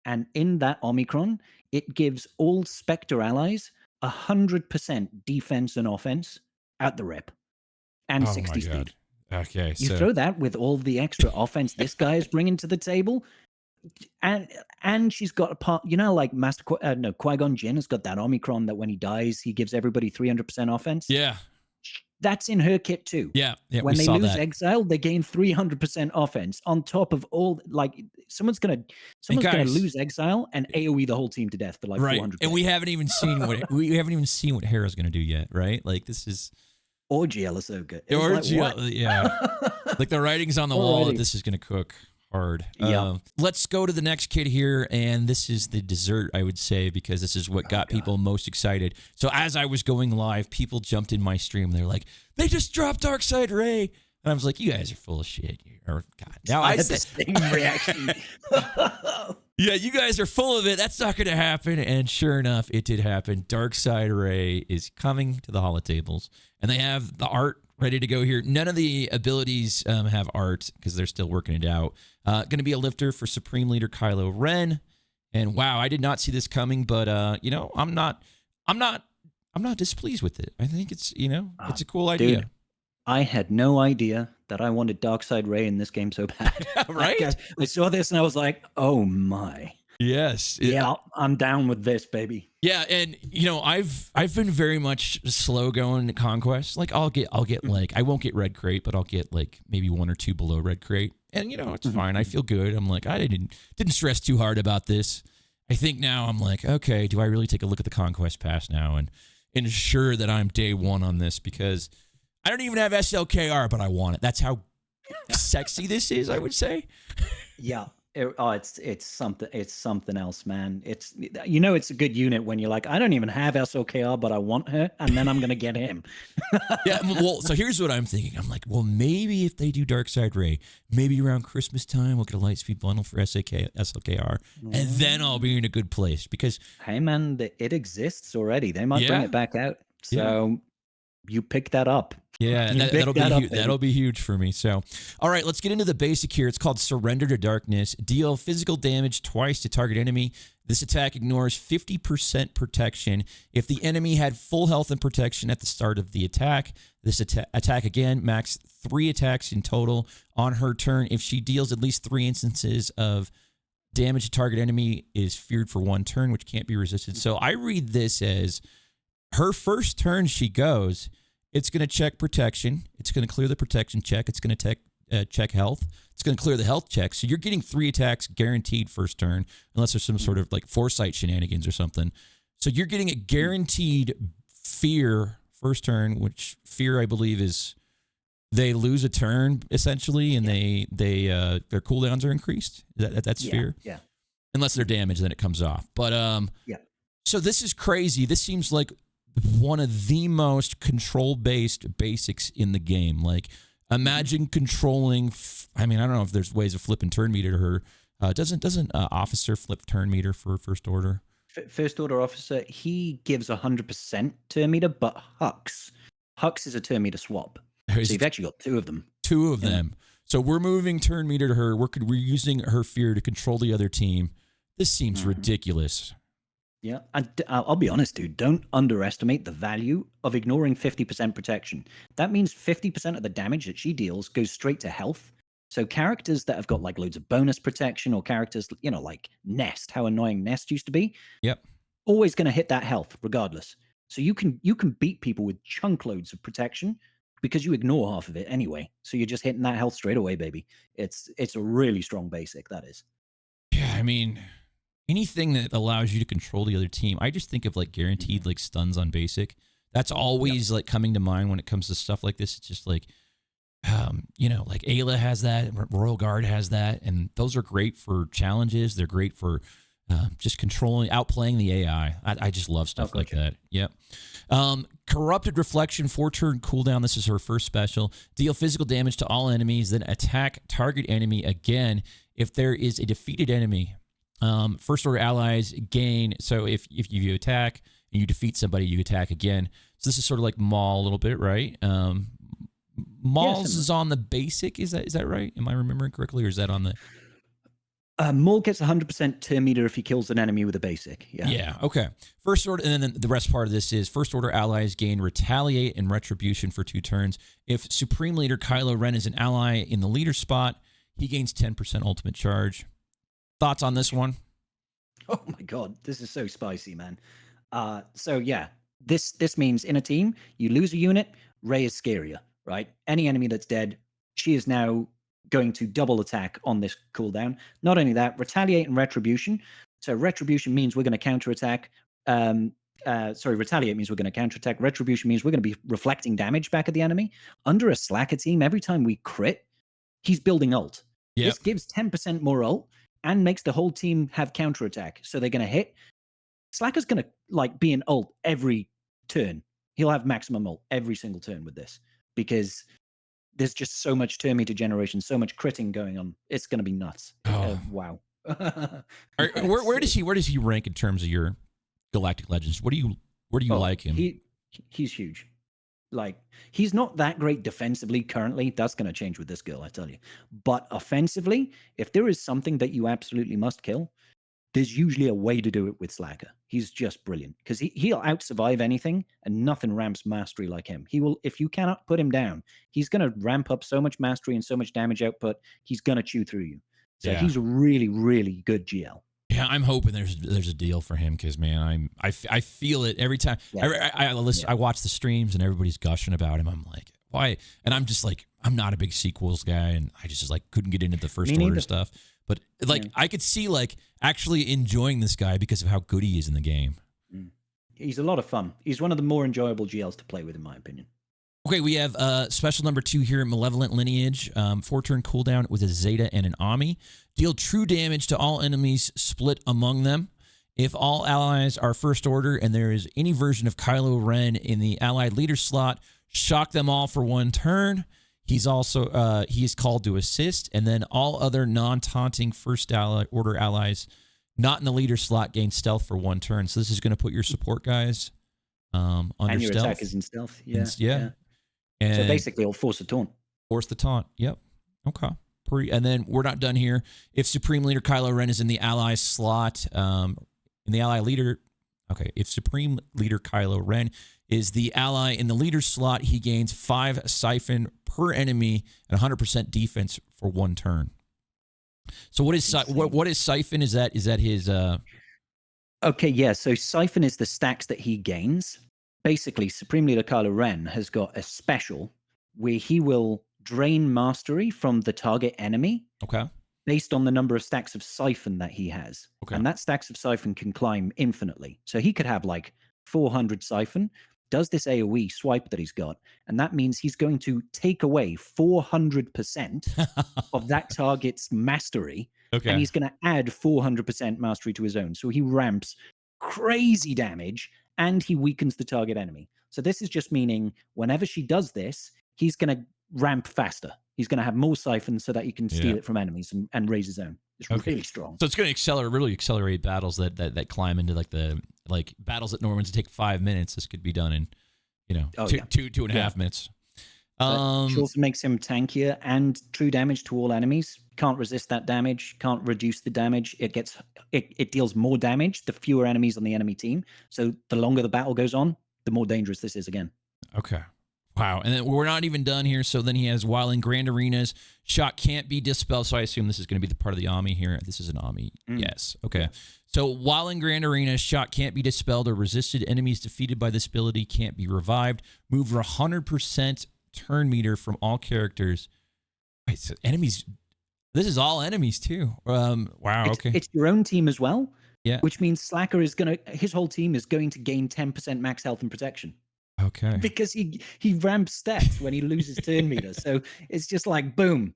And in that Omicron, it gives all Spectre allies 100% defense and offense at the rip. And 60 speed. Okay, You throw that with all the extra offense this guy is bringing to the table, and she's got a part, like Qui-Gon Jinn has got that Omicron that when he dies, he gives everybody 300% offense. Yeah. That's in her kit too. Yeah. When we they saw lose that. exile, they gain 300% offense on top of all. Like someone's gonna guys, lose exile and AOE the whole team to death for like right. 400. And we haven't even seen what Hera's going to do yet, right? Like, this is or GL Ahsoka. yeah. Like, the writing's on the wall that this is going to cook hard. Yeah. Let's go to the next kid here, and this is the dessert, I would say, because this is what got people most excited. So as I was going live, people jumped in my stream. They're like, they just dropped Side Rey. And I was like, you guys are full of shit. Or, God. Now I had the same reaction. Yeah, you guys are full of it. That's not going to happen. And sure enough, it did happen. Side Rey is coming to the Holotables, and they have the art ready to go here. None of the abilities have art because they're still working it out. Going to be a lifter for Supreme Leader Kylo Ren. And wow, I did not see this coming, but I'm not displeased with it. I think it's it's a cool idea. Dude, I had no idea that I wanted Side Rey in this game so bad. Right? I saw this and I was like, oh my. Yes. Yeah, I'm down with this, baby. Yeah, and I've been very much slow going Conquest. Like, I'll get like, I won't get red crate, but I'll get like maybe 1 or 2 below red crate. And it's fine. I feel good. I'm like, I didn't stress too hard about this. I think now I'm like, okay, do I really take a look at the Conquest pass now and ensure that I'm day one on this? Because I don't even have SLKR, but I want it. That's how sexy this is, I would say. Yeah. It's something else, man. It's it's a good unit when you're like, I don't even have SLKR, but I want her, and then I'm gonna get him. Yeah, well, so here's what I'm thinking. I'm like, well, maybe if they do Side Rey, maybe around Christmas time we'll get a Lightspeed bundle for SLKR, and then I'll be in a good place because hey, man, it exists already. They might bring it back out, so you pick that up. Yeah, that'll be huge for me. So, all right, let's get into the basic here. It's called Surrender to Darkness. Deal physical damage twice to target enemy. This attack ignores 50% protection. If the enemy had full health and protection at the start of the attack, this attack again, max 3 attacks in total on her turn. If she deals at least 3 instances of damage to target enemy, is feared for 1 turn, which can't be resisted. So I read this as her first turn she goes, it's going to check protection. It's going to clear the protection check. It's going to check health. It's going to clear the health check. So you're getting 3 attacks guaranteed first turn, unless there's some sort of like foresight shenanigans or something. So you're getting a guaranteed fear first turn, which fear I believe is they lose a turn essentially, and their cooldowns are increased. That's fear. Yeah. Unless they're damaged, then it comes off. But yeah. So this is crazy. This seems like one of the most control-based basics in the game. Like, imagine controlling. I mean, I don't know if there's ways of flipping turn meter to her. Doesn't officer flip turn meter for first order? First order officer, he gives 100% turn meter, but Hux is a turn meter swap. So you've actually got 2 of them. 2 of them. So we're moving turn meter to her. We're using her fear to control the other team. This seems ridiculous. Yeah, and I'll be honest, dude, don't underestimate the value of ignoring 50% protection. That means 50% of the damage that she deals goes straight to health. So characters that have got like loads of bonus protection, or characters, like Nest, how annoying Nest used to be. Yep. always going to hit that health regardless. So you can beat people with chunk loads of protection because you ignore half of it anyway. So you're just hitting that health straight away, baby. It's a really strong basic, that is. Yeah, I mean, anything that allows you to control the other team. I just think of like guaranteed like stuns on basic. That's always like coming to mind when it comes to stuff like this. It's just like, like Ayla has that, Royal Guard has that, and those are great for challenges. They're great for just controlling, outplaying the AI. I just love stuff like that. Yep. Corrupted Reflection, 4-turn cooldown. This is her first special. Deal physical damage to all enemies, then attack target enemy again if there is a defeated enemy. First order allies gain. So if you attack and you defeat somebody, you attack again. So this is sort of like Maul a little bit, right? Maul's is on the basic. Is that right? Am I remembering correctly, or is that on the? Maul gets 100% turn meter if he kills an enemy with a basic. Yeah. Okay. First order, and then the rest part of this is first order allies gain retaliate and retribution for 2 turns. If Supreme Leader Kylo Ren is an ally in the leader spot, he gains 10% ultimate charge. Thoughts on this one? Oh my god, this is so spicy, man. So yeah, this means in a team you lose a unit, Rey is scarier, right? Any enemy that's dead, she is now going to double attack on this cooldown. Not only that, retaliate and retribution. So retribution means we're going to counterattack. Retaliate means we're going to counterattack. Retribution means we're going to be reflecting damage back at the enemy. Under a Slacker team, every time we crit, he's building ult. Yep. This gives 10% more ult and makes the whole team have counterattack. So they're going to hit. Slacker's going to be an ult every turn. He'll have maximum ult every single turn with this because there's just so much turn meter generation, so much critting going on. It's going to be nuts. Wow. Where does he rank in terms of your Galactic Legends? Where do you like him? He's huge. Like, he's not that great defensively currently. That's going to change with this girl, I tell you. But offensively, if there is something that you absolutely must kill, there's usually a way to do it with Slacker. He's just brilliant because he'll out-survive anything, and nothing ramps mastery like him. He will, if you cannot put him down, he's going to ramp up so much mastery and so much damage output, he's going to chew through you. So he's a really, really good GL. Yeah, I'm hoping there's a deal for him because, man, I feel it every time. Yeah. I watch the streams and everybody's gushing about him. I'm like, why? And I'm just like, I'm not a big sequels guy, and I just like couldn't get into the first order stuff. But I could see actually enjoying this guy because of how good he is in the game. He's a lot of fun. He's one of the more enjoyable GLs to play with, in my opinion. Okay, we have special number 2 here, Malevolent Lineage. 4-turn cooldown with a Zeta and an Ami. Deal true damage to all enemies split among them. If all allies are first order and there is any version of Kylo Ren in the allied leader slot, shock them all for 1 turn. He's also he is called to assist, and then all other non-taunting first order allies not in the leader slot gain stealth for 1 turn. So this is going to put your support guys under and your stealth. attack is in stealth. Yeah. And so basically, it'll force a taunt. Force the taunt. Yep. Okay. And then we're not done here. If Supreme Leader Kylo Ren is in the ally slot, in the ally leader. Okay. If Supreme Leader Kylo Ren is the ally in the leader slot, he gains 5 siphon per enemy and 100% defense for 1 turn. So what is siphon? Is that his? Okay. Yeah. So siphon is the stacks that he gains. Basically, Supreme Leader Kylo Ren has got a special where he will drain mastery from the target enemy. Okay. Based on the number of stacks of siphon that he has. Okay. And that stacks of siphon can climb infinitely. So he could have 400 siphon, does this AoE swipe that he's got, and that means he's going to take away 400% of that target's mastery, okay. and he's going to add 400% mastery to his own. So he ramps crazy damage, and he weakens the target enemy. So this is just meaning whenever she does this, he's going to ramp faster. He's going to have more siphon so that he can steal it from enemies and raise his own. It's really strong. So it's going to really accelerate battles that climb into the battles that normally take 5 minutes. This could be done in, 2.5 minutes. She also makes him tankier and true damage to all enemies. Can't resist that damage. Can't reduce the damage. It deals more damage the fewer enemies on the enemy team. So the longer the battle goes on, the more dangerous this is again. Okay. Wow. And then we're not even done here. So then he has, while in Grand Arenas, shot can't be dispelled. So I assume this is going to be the part of the Ami here. This is an Ami. Yes. Okay. So while in Grand Arenas, shot can't be dispelled or resisted. Enemies defeated by this ability can't be revived. Move 100% turn meter from all characters. Wait, so enemies. This is all enemies too. Wow. Okay. It's your own team as well. Yeah. Which means Slacker is his whole team is going to gain 10% max health and protection. Okay. Because he ramps stats when he loses turn meter. So it's just like boom.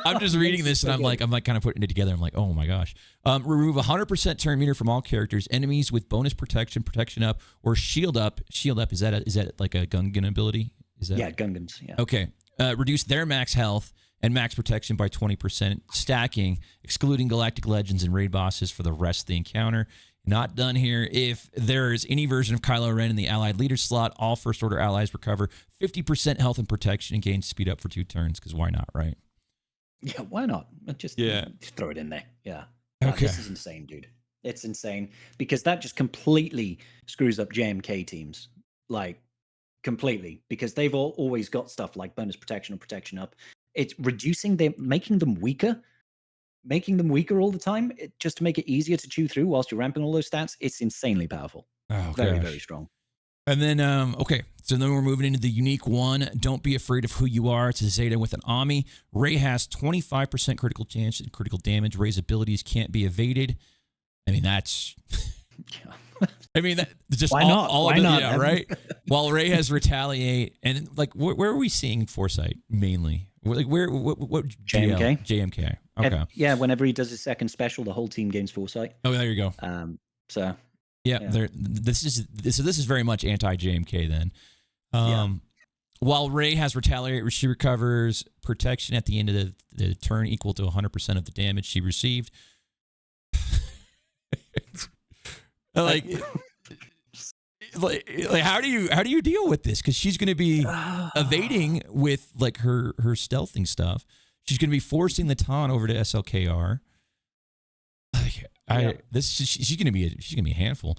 I'm just reading this and I'm like kind of putting it together. I'm like, oh my gosh. Remove 100% turn meter from all characters. Enemies with bonus protection up, or shield up. Shield up, is that like a Gungan ability? Is that? Yeah, Gungans. Yeah. Okay. Reduce their max health and max protection by 20%, stacking, excluding Galactic Legends and raid bosses for the rest of the encounter. Not done here. If there is any version of Kylo Ren in the allied leader slot, all First Order allies recover 50% health and protection and gain speed up for 2 turns, because why not, right? Yeah, why not? Just throw it in there. Yeah. Okay. This is insane, dude. It's insane, because that just completely screws up JMK teams. Like, completely. Because they've always got stuff like bonus protection or protection up. It's reducing them, making them weaker all the time, just to make it easier to chew through whilst you're ramping all those stats. It's insanely powerful. Oh, very, very strong. And then, okay, so then we're moving into the unique one. Don't be afraid of who you are. It's a Zeta with an Ami. Rey has 25% critical chance and critical damage. Rey's abilities can't be evaded. I mean, that's... I mean, that just Why not? all Why of it, not? yeah, right? While Rey has retaliate, and like, where are we seeing Foresight mainly? Like, what JMK? JMK. Okay. Yeah, whenever he does his second special, the whole team gains Foresight. Oh, there you go. So yeah. This is very much anti JMK then. While Rey has retaliate, she recovers protection at the end of the turn equal to 100% of the damage she received. like how do you deal with this? Because she's going to be evading with like her stealthing stuff. She's going to be forcing the taunt over to SLKR. She's going to be a handful.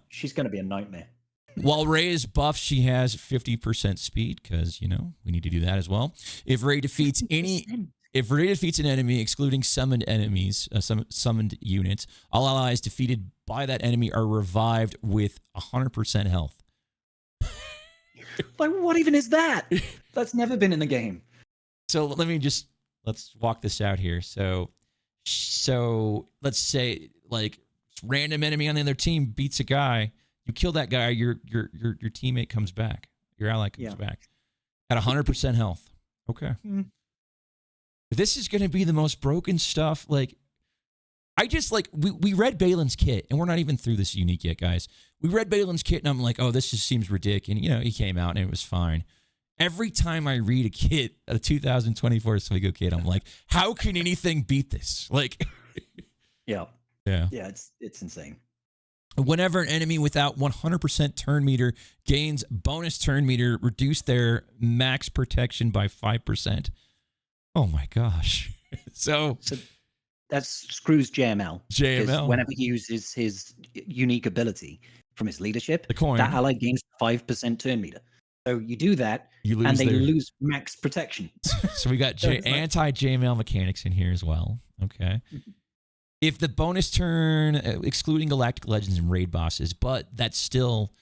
She's going to be a nightmare. While Rey is buffed, she has 50% speed, because we need to do that as well. If Rey defeats an enemy, excluding summoned enemies, summoned units, all allies defeated by that enemy are revived with 100% health. Like, what even is that? That's never been in the game. So let's walk this out here. So let's say like random enemy on the other team beats a guy. You kill that guy, your teammate comes back. Your ally comes back at 100% health. Okay. Mm. This is going to be the most broken stuff. Like, I just we read Balin's kit, and we're not even through this unique yet, guys. We read Balin's kit, and I'm like, oh, this just seems ridiculous. And he came out, and it was fine. Every time I read a kit, a 2024 SWGOH kit, I'm like, how can anything beat this? Like, yeah, it's insane. Whenever an enemy without 100% turn meter gains bonus turn meter, reduce their max protection by 5%. Oh my gosh. So that screws JML. JML. Whenever he uses his unique ability from his leadership, the coin, that ally gains 5% turn meter. So you do that, and they lose max protection. So we got anti-JML mechanics in here as well. Okay. If the bonus turn, excluding Galactic Legends and raid bosses, but that's still,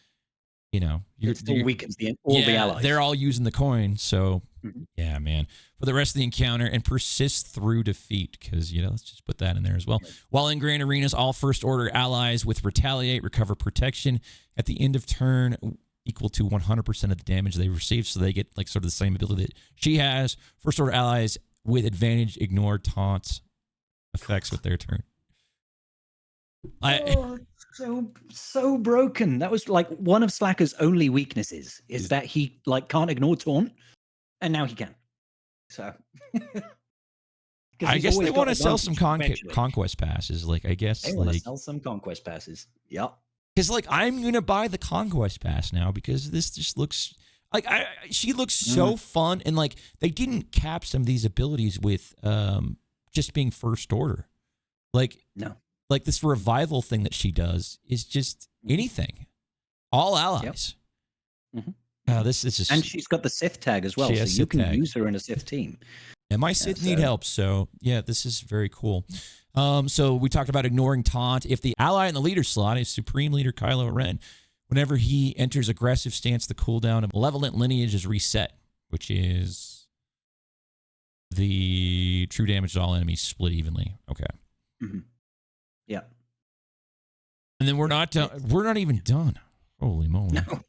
it still weakens all the allies. They're all using the coin, so yeah, man. For the rest of the encounter, and persist through defeat, because let's just put that in there as well. While in Grand Arenas, all First Order allies with retaliate recover protection at the end of turn equal to 100% of the damage they receive, so they get like sort of the same ability that she has. First Order allies with advantage ignore taunts effects with their turn. So broken. That was like one of Slacker's only weaknesses is that he can't ignore taunt, and now he can. So I guess they want to sell some conquest passes. Like, I guess they want to sell some conquest passes. Yep. Because I'm gonna buy the conquest pass now, because this just looks like she looks so fun, and like they didn't cap some of these abilities with just being First Order. No. Like this revival thing that she does is just anything. All allies. Yep. This is just... And she's got the Sith tag as well, She so has you Sith can tag. use her in a Sith team. And my Sith need help, so yeah, this is very cool. So we talked about ignoring taunt. If the ally in the leader slot is Supreme Leader Kylo Ren, whenever he enters aggressive stance, the cooldown of Malevolent Lineage is reset, which is the true damage to all enemies split evenly. Okay. Mm-hmm. Yeah. And then we're not done. We're not even done. Holy moly. No.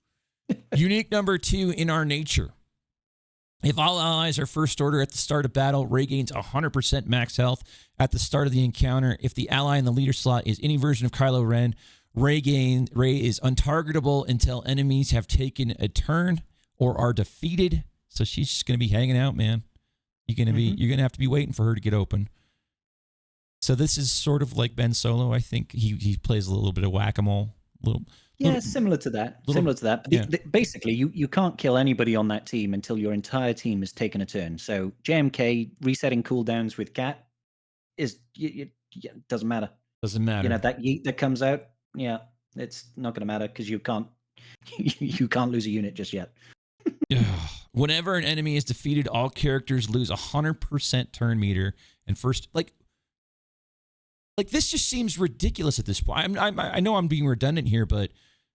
Unique number 2 in our nature. If all allies are first order at the start of battle, Rey gains 100% max health at the start of the encounter. If the ally in the leader slot is any version of Kylo Ren, Rey is untargetable until enemies have taken a turn or are defeated. So she's just gonna be hanging out, man. You're gonna have to be waiting for her to get open. So this is sort of like Ben Solo. I think he plays a little bit of whack-a-mole. Similar to that. Yeah. Basically, you can't kill anybody on that team until your entire team has taken a turn. So JMK resetting cooldowns with Cat doesn't matter. Doesn't matter. You know, that yeet that comes out, it's not going to matter because you can't lose a unit just yet. Whenever an enemy is defeated, all characters lose 100% turn meter. And first, like this just seems ridiculous at this point. I know I'm being redundant here, but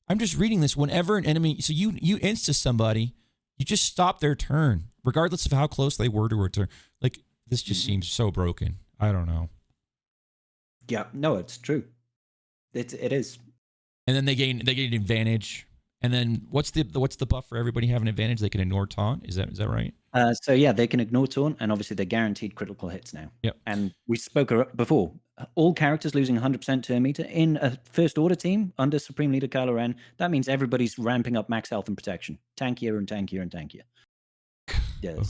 I'm just reading this. Whenever an enemy, so you insta somebody, you just stop their turn, regardless of how close they were to a turn. Like, this just seems so broken. I don't know. Yeah, no, it's true. It is. And then they gain advantage. And then what's the buff for everybody having advantage? They can ignore taunt. Is that right? So yeah, they can ignore taunt, and obviously they're guaranteed critical hits now. Yep. And we spoke before. All characters losing 100% turn meter in a first order team under Supreme Leader Kylo Ren. That means everybody's ramping up max health and protection. Tankier and tankier and tankier. Yeah,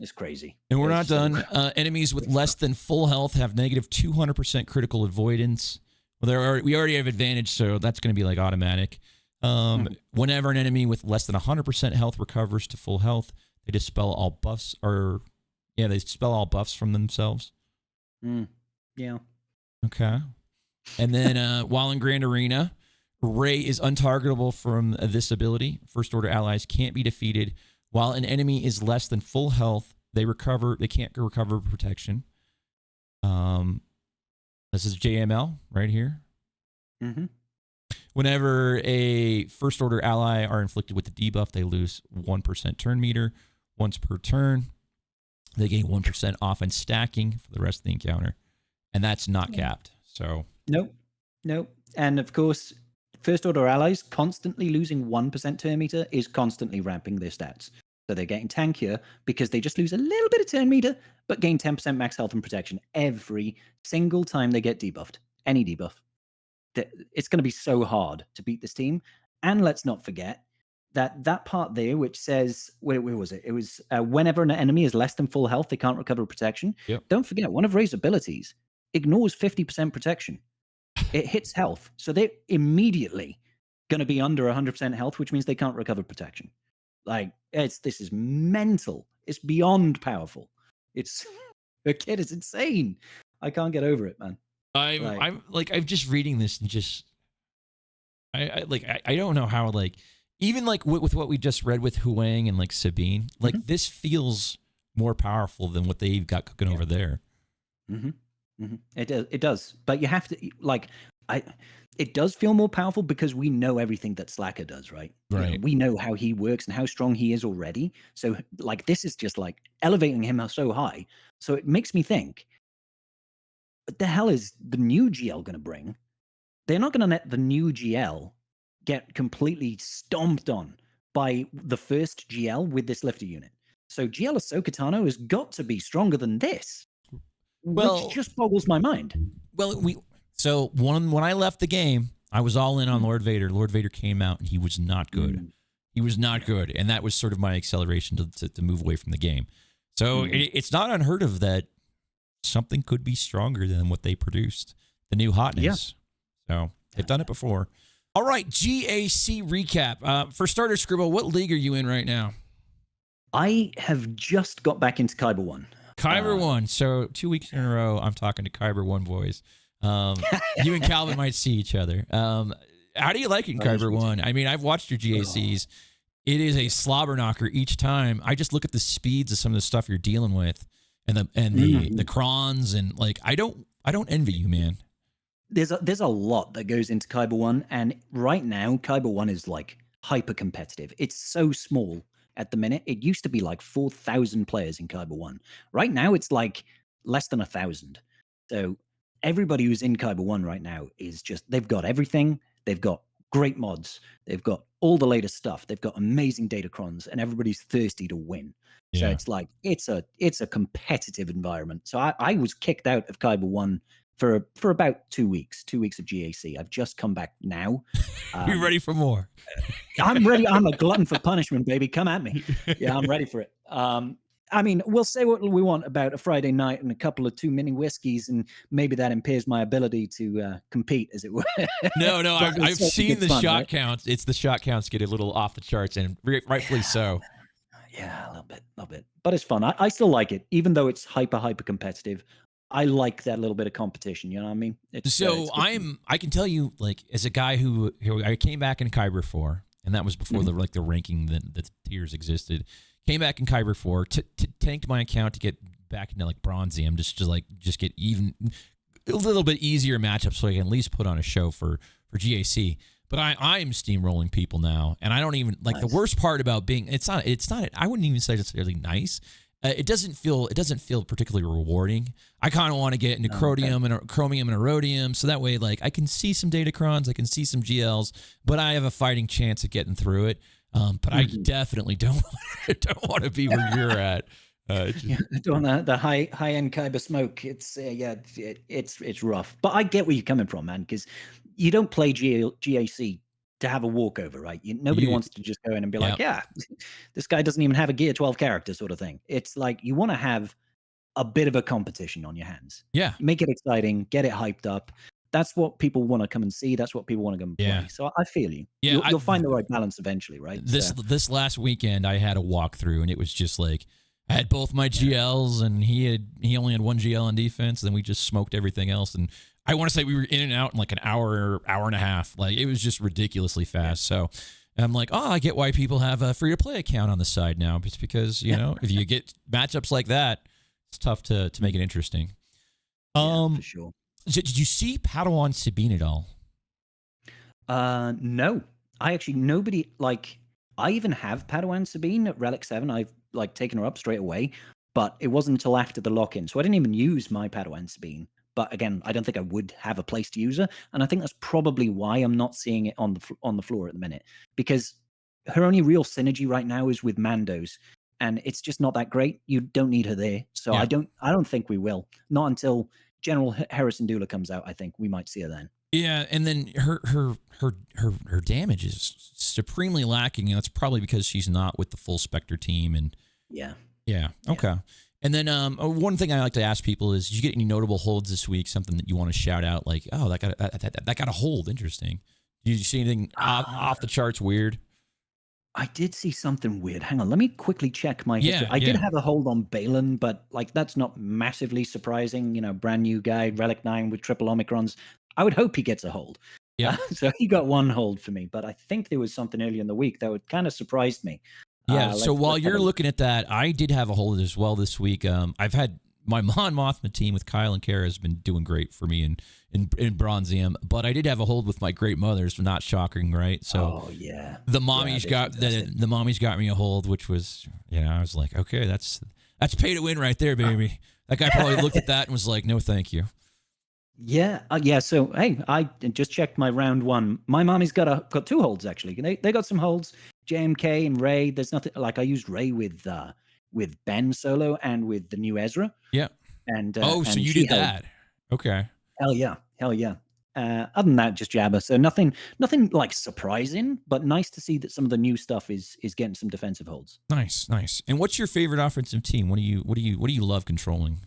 it's crazy. And we're not done. Enemies with less than full health have negative 200% critical avoidance. Well, we already have advantage, so that's going to be like automatic. Whenever an enemy with less than 100% health recovers to full health, they dispel all buffs, they dispel all buffs from themselves. Yeah. Okay. And then while in Grand Arena, Rey is untargetable from this ability. First order allies can't be defeated. While an enemy is less than full health, they can't recover protection. This is JML right here. Mm-hmm. Whenever a first order ally are inflicted with the debuff, they lose 1% turn meter once per turn. They gain 1% off and stacking for the rest of the encounter. And that's not capped. So Nope. And of course, first order allies constantly losing 1% turn meter is constantly ramping their stats. So they're getting tankier because they just lose a little bit of turn meter, but gain 10% max health and protection every single time they get debuffed. Any debuff. It's going to be so hard to beat this team. And let's not forget that part there, which says, where was it? It was whenever an enemy is less than full health, they can't recover protection. Yep. Don't forget, one of Rey's abilities ignores 50% protection. It hits health. So they're immediately going to be under 100% health, which means they can't recover protection. Like, this is mental. It's beyond powerful. The kid is insane. I can't get over it, man. I'm just reading this and just I don't know how, like, even like with what we just read with Huyang and like Sabine, like this feels more powerful than what they've got cooking over there. It does, but you have to it does feel more powerful because we know everything that Slacker does, right? Right. You know, we know how he works and how strong he is already. So like this is just like elevating him so high. So it makes me think, what the hell is the new GL going to bring? They're not going to let the new GL get completely stomped on by the first GL with this lifter unit. So GL Ahsoka Tano has got to be stronger than this, which just boggles my mind. Well, when I left the game, I was all in on Lord Vader. Lord Vader came out and he was not good. He was not good, and that was sort of my acceleration to move away from the game. So it's not unheard of that something could be stronger than what they produced. The new hotness. Yeah. So they've done it before. All right, GAC recap. For starters, Scribble, what league are you in right now? I have just got back into Kyber 1. Kyber 1. So 2 weeks in a row, I'm talking to Kyber 1 boys. You and Calvin might see each other. How do you like it in Kyber 1? I mean, I've watched your GACs. It is a slobber knocker each time. I just look at the speeds of some of the stuff you're dealing with, and the crons, and like I don't envy you, man. There's a lot that goes into Kyber 1, and right now Kyber 1 is like hyper competitive. It's so small at the minute. It used to be like 4,000 players in Kyber 1. Right now it's like less than 1,000. So everybody who's in Kyber 1 right now is just, they've got everything. They've got great mods. They've got all the latest stuff. They've got amazing datacrons, and everybody's thirsty to win. So it's like it's a competitive environment. So I was kicked out of Kyber 1 for about 2 weeks. 2 weeks of GAC. I've just come back now. You ready for more? I'm ready. I'm a glutton for punishment, baby. Come at me. Yeah, I'm ready for it. I mean, we'll say what we want about a Friday night and a couple of 2 mini whiskeys, and maybe that impairs my ability to compete, as it were. No, I've seen the shot right? counts. It's the shot counts get a little off the charts, and rightfully so. Yeah, a little bit. But it's fun. I still like it, even though it's hyper competitive. I like that little bit of competition. You know what I mean? It's I can tell you, like, as a guy who I came back in Kyber 4, and that was before the ranking, the tiers existed. Came back in Kyber 4, tanked my account to get back into like Bronzium, just get even a little bit easier matchups so I can at least put on a show for GAC. But I am steamrolling people now, and I don't even like the worst part about being it's not I wouldn't even say it's really nice. It doesn't feel particularly rewarding. I kind of want to get into chromium and iridium, so that way like I can see some datacrons, I can see some GLs, but I have a fighting chance of getting through it. But I definitely don't want to be where you're at. Doing the high end Kyber smoke. It's it's rough. But I get where you're coming from, man, because you don't play GAC to have a walkover, right? Nobody wants to just go in and be like, yeah, this guy doesn't even have a Gear 12 character sort of thing. It's like you want to have a bit of a competition on your hands. Yeah. Make it exciting, get it hyped up. That's what people want to come and see. That's what people want to come and play. So I feel you. Yeah, you'll find the right balance eventually, right? This last weekend, I had a walkthrough, and it was just like I had both my GLs, and he only had one GL on defense. And then we just smoked everything else, and I want to say we were in and out in like an hour and a half. Like it was just ridiculously fast. So I'm like, oh, I get why people have a free to play account on the side now. It's because you know if you get matchups like that, it's tough to make it interesting. For sure. Did you see Padawan Sabine at all? No. Nobody, like, I even have Padawan Sabine at Relic 7. I've, like, taken her up straight away, but it wasn't until after the lock-in. So I didn't even use my Padawan Sabine. But again, I don't think I would have a place to use her. And I think that's probably why I'm not seeing it on the floor at the minute. Because her only real synergy right now is with Mandos. And it's just not that great. You don't need her there. So I don't think we will. Not until General Harrison Dula comes out, I think we might see her then. Yeah, and then her damage is supremely lacking, and that's probably because she's not with the full Spectre team. And okay. And then one thing I like to ask people is, did you get any notable holds this week? Something that you want to shout out, like, oh, that got a hold, interesting. Did you see anything off the charts weird? I did see something weird. Hang on, let me quickly check my history. I did have a hold on Balin, but like that's not massively surprising. You know, brand new guy, Relic 9 with triple Omicrons. I would hope he gets a hold. Yeah. So he got one hold for me, but I think there was something earlier in the week that would kind of surprised me. Yeah. So while you're looking at that, I did have a hold as well this week. I've had my Mon Mothma team with Kyle and Kara has been doing great for me in Bronzium, but I did have a hold with my great mothers. Not shocking, right? So the mommies the mommies got me a hold, which was, you know, I was like, okay, that's pay to win right there, baby. That guy probably looked at that and was like, no, thank you. Yeah. So hey, I just checked my round one. My mommy's got 2 holds actually. They got some holds. JMK and Ray. There's nothing like I used Ray with Ben solo and with the new Ezra. Yeah. And so you did that. Okay. Hell yeah. Other than that, just Jabba. So nothing like surprising, but nice to see that some of the new stuff is getting some defensive holds. Nice. And what's your favorite offensive team? What do you love controlling?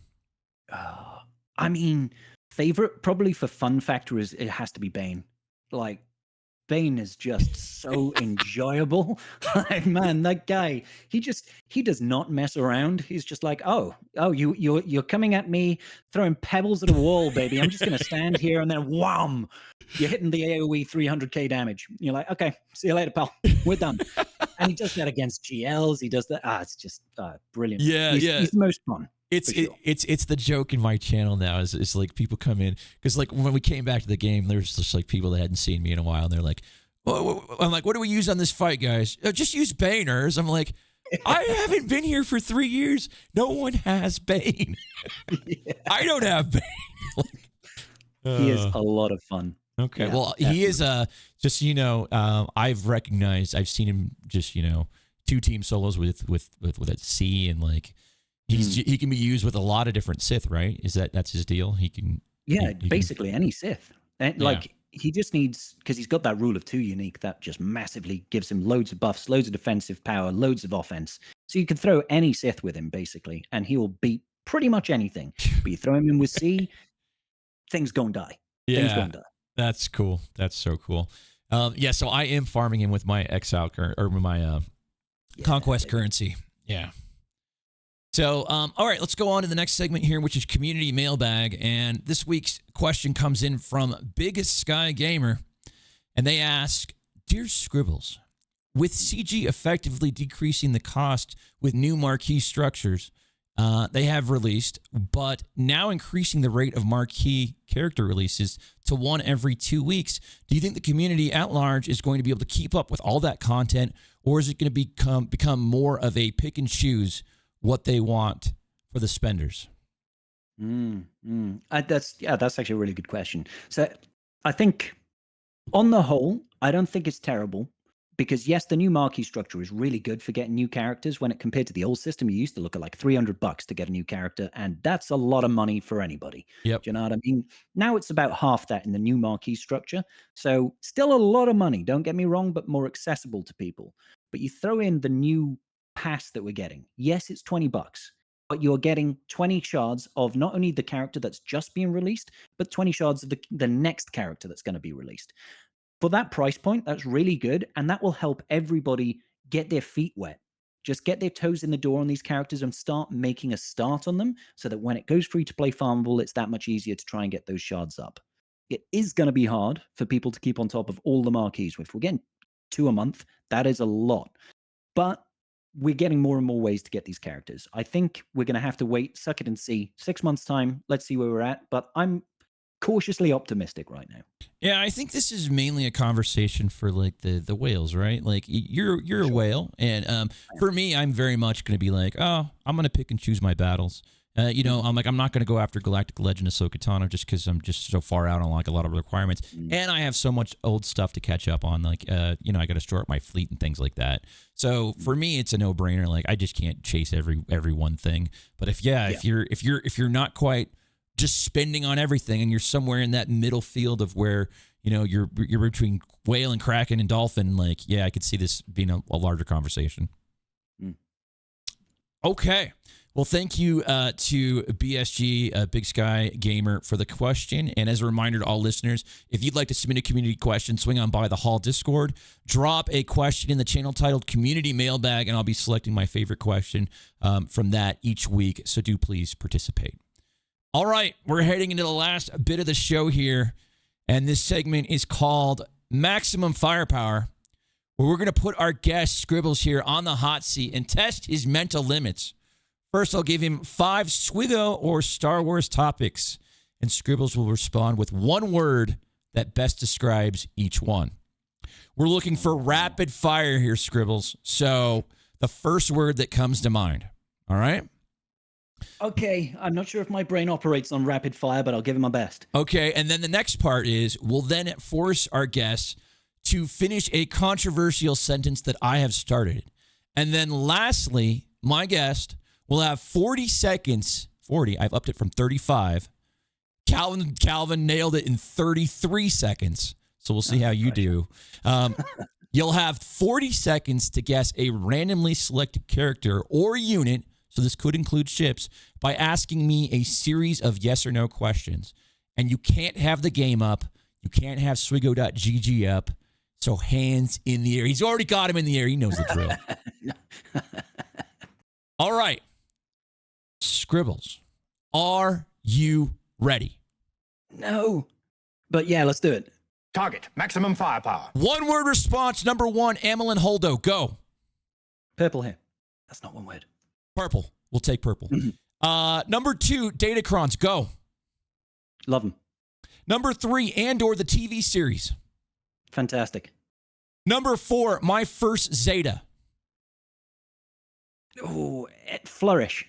I mean, favorite probably for fun factor is it has to be Bane. Like Bane is just so enjoyable. Like, man, that guy, he does not mess around. He's just like, you're coming at me, throwing pebbles at a wall, baby. I'm just gonna stand here, and then wham, you're hitting the AoE 300k damage. You're like, okay, see you later, pal. We're done. And he does that against GLs. He does that. It's just brilliant. Yeah, he's the most fun. It's the joke in my channel now is like people come in because like when we came back to the game, there's just like people that hadn't seen me in a while, and they're like, I'm like, what do we use on this fight, guys? Just use Baners. I'm like, I haven't been here for 3 years. No one has Bane. Yeah. I don't have Bane. He is a lot of fun. Okay, yeah, well, definitely. he is just I've seen him just 2-team solos with a C, and like. He can be used with a lot of different Sith, right? That's his deal? He can... Yeah, basically any Sith. And, like, he just needs... Because he's got that rule of 2 unique that just massively gives him loads of buffs, loads of defensive power, loads of offense. So you can throw any Sith with him, basically, and he will beat pretty much anything. But you throw him in with C, things go and die. Yeah, things go and die. That's cool. That's so cool. So I am farming him with my Exile or my Conquest currency. Yeah. So, all right, let's go on to the next segment here, which is Community Mailbag. And this week's question comes in from Big Sky Gamer. And they ask, Dear Scribbles, with CG effectively decreasing the cost with new marquee structures they have released, but now increasing the rate of marquee character releases to 1 every 2 weeks, do you think the community at large is going to be able to keep up with all that content, or is it going to become more of a pick and choose what they want for the spenders? That's actually a really good question. So I think on the whole, I don't think it's terrible because yes, the new marquee structure is really good for getting new characters. When it compared to the old system, you used to look at like $300 to get a new character, and that's a lot of money for anybody. Yep. Do you know what I mean? Now it's about half that in the new marquee structure. So still a lot of money, don't get me wrong, but more accessible to people. But you throw in the new pass that we're getting. Yes, it's $20, but you're getting 20 shards of not only the character that's just being released, but 20 shards of the next character that's going to be released. For that price point, that's really good, and that will help everybody get their feet wet. Just get their toes in the door on these characters and start making a start on them so that when it goes free to play farmable, it's that much easier to try and get those shards up. It is going to be hard for people to keep on top of all the marquees. If we're getting 2 a month, that is a lot. But we're getting more and more ways to get these characters. I think we're going to have to wait, suck it and see. 6 months' time, let's see where we're at. But I'm cautiously optimistic right now. Yeah, I think this is mainly a conversation for like the whales, right? Like you're a whale, and for me, I'm very much going to be like, oh, I'm going to pick and choose my battles. I'm not going to go after Galactic Legend of Ahsoka Tano just because I'm just so far out on like a lot of requirements, and I have so much old stuff to catch up on. Like, I got to store up my fleet and things like that. So for me, it's a no-brainer. Like, I just can't chase every one thing. But if you're not quite just spending on everything, and you're somewhere in that middle field of where you're between whale and kraken and dolphin, like, yeah, I could see this being a larger conversation. Okay. Well, thank you to BSG, Big Sky Gamer, for the question. And as a reminder to all listeners, if you'd like to submit a community question, swing on by the Hall Discord, drop a question in the channel titled Community Mailbag, and I'll be selecting my favorite question from that each week. So do please participate. All right, we're heading into the last bit of the show here, and this segment is called Maximum Firepower, where we're going to put our guest Scribbles here on the hot seat and test his mental limits. First, I'll give him 5 SWGOH or Star Wars topics, and Scribbles will respond with one word that best describes each one. We're looking for rapid fire here, Scribbles. So the first word that comes to mind. All right? Okay, I'm not sure if my brain operates on rapid fire, but I'll give it my best. Okay, and then the next part is we'll then force our guests to finish a controversial sentence that I have started. And then lastly, my guest will have 40 seconds. 40, I've upped it from 35. Calvin nailed it in 33 seconds. So we'll see how you do. You'll have 40 seconds to guess a randomly selected character or unit, so this could include ships, by asking me a series of yes or no questions. And you can't have the game up. You can't have swgoh.gg up. So hands in the air. He's already got him in the air. He knows the drill. All right. Scribbles, are you ready? No. But yeah, let's do it. Target, maximum firepower. One word response. Number one, Amelin Holdo. Go. Purple hair. That's not one word. Purple. We'll take purple. Number two, Datacrons. Go. Love them. Number three, Andor, the TV series. Fantastic. Number four, My First Zeta. Oh, Flourish.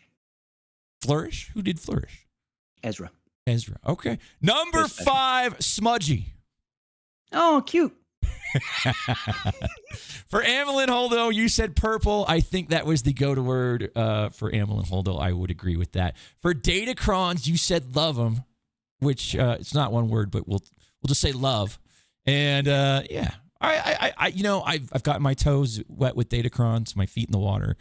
Flourish? Who did Flourish? Ezra. Ezra. Okay. Number five, Smudgy. Oh, cute. For Amelin Holdo, you said purple. I think that was the go-to word for Amelin Holdo. I would agree with that. For Datacrons, you said love them, which it's not one word, but we'll just say love. And yeah, I've gotten my toes wet with Datacrons, my feet in the water.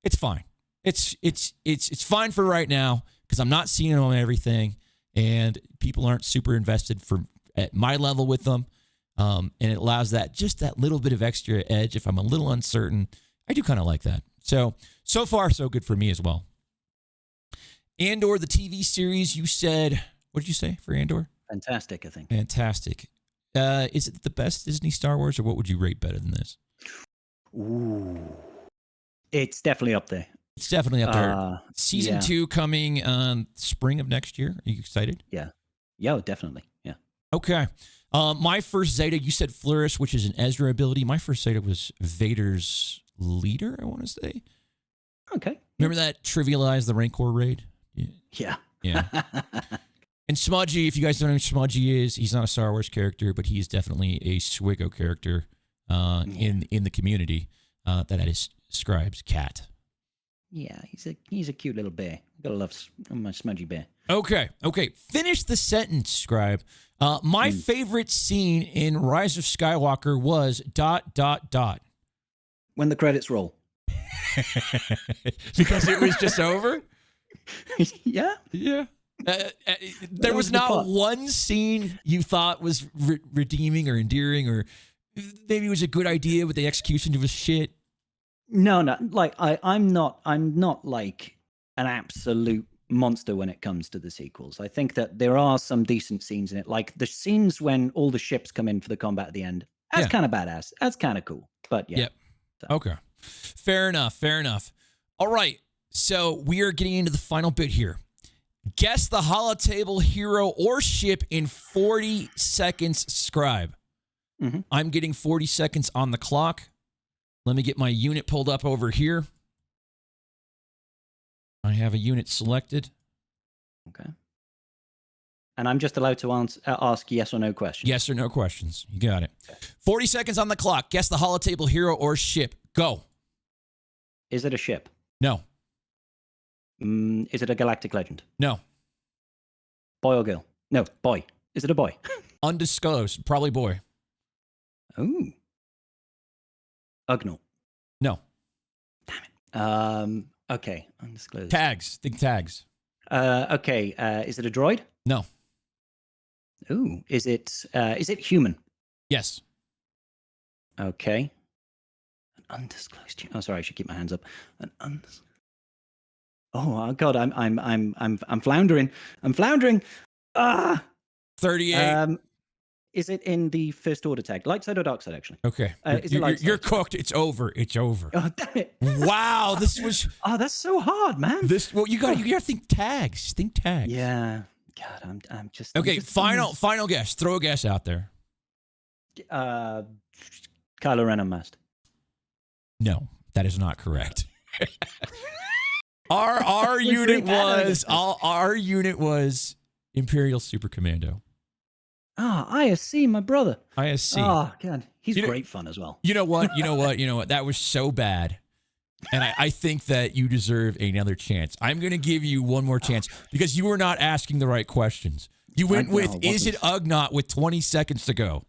It's fine. It's fine for right now because I'm not seeing them on everything, and people aren't super invested at my level with them. And it allows that little bit of extra edge. If I'm a little uncertain, I do kind of like that. So far, so good for me as well. Andor, the TV series, you said, what did you say for Andor? Fantastic, I think. Fantastic. Is it the best Disney Star Wars, or what would you rate better than this? Ooh. It's definitely up there. It's definitely up there. Season 2 coming spring of next year. Are you excited? Yeah. Yeah, definitely. Yeah. Okay. My First Zeta, you said Flourish, which is an Ezra ability. My First Zeta was Vader's leader, I want to say. Okay. Remember that trivialized the Rancor raid? Yeah. Yeah. And Smudgy, if you guys don't know who Smudgy is, he's not a Star Wars character, but he is definitely a SWGOH character in the community. That is Scrybe's cat. Yeah, he's a cute little bear. Gotta love my Smudgy bear. Okay. Finish the sentence, Scrybe. My favorite scene in Rise of Skywalker was ... When the credits roll. Because it was just over? Yeah. Yeah. There was not one scene you thought was redeeming or endearing, or maybe it was a good idea, but the execution was shit. No. Like I'm not like an absolute monster when it comes to the sequels. I think that there are some decent scenes in it, like the scenes when all the ships come in for the combat at the end. That's kind of badass. That's kind of cool. But yeah. Yep. So. Okay. Fair enough. All right. So we are getting into the final bit here. Guess the holotable hero or ship in 40 seconds, Scrybe. Mm-hmm. I'm getting 40 seconds on the clock. Let me get my unit pulled up over here. I have a unit selected. Okay. And I'm just allowed to ask yes or no questions. Yes or no questions. You got it. 40 seconds on the clock. Guess the holotable hero or ship. Go. Is it a ship? No. Is it a galactic legend? No. Boy or girl? No, boy. Is it a boy? Undisclosed. Probably boy. Ooh. Ugnaught. No. Damn it. Okay. Undisclosed. Tags. Think tags. Okay. Is it a droid? No. Ooh. Is it human? Yes. Okay. An undisclosed. Oh, sorry. I should keep my hands up. Oh God. I'm floundering. I'm floundering. 38. Is it in the first order tag? Light side or dark side, actually? Okay. You're cooked. It's over. Oh, damn it. Wow. This was. Oh, that's so hard, man. Well, you got to think tags. Think tags. Yeah. God, I'm just. Okay. I'm just, Final guess. Throw a guess out there. Kylo Ren unmasked. No, that is not correct. Our unit was Imperial Super Commando. ISC, my brother. ISC. Oh, God. He's great fun as well. You know what? That was so bad. And I think that you deserve another chance. I'm going to give you one more chance because you were not asking the right questions. You went is it Ugnaught with 20 seconds to go?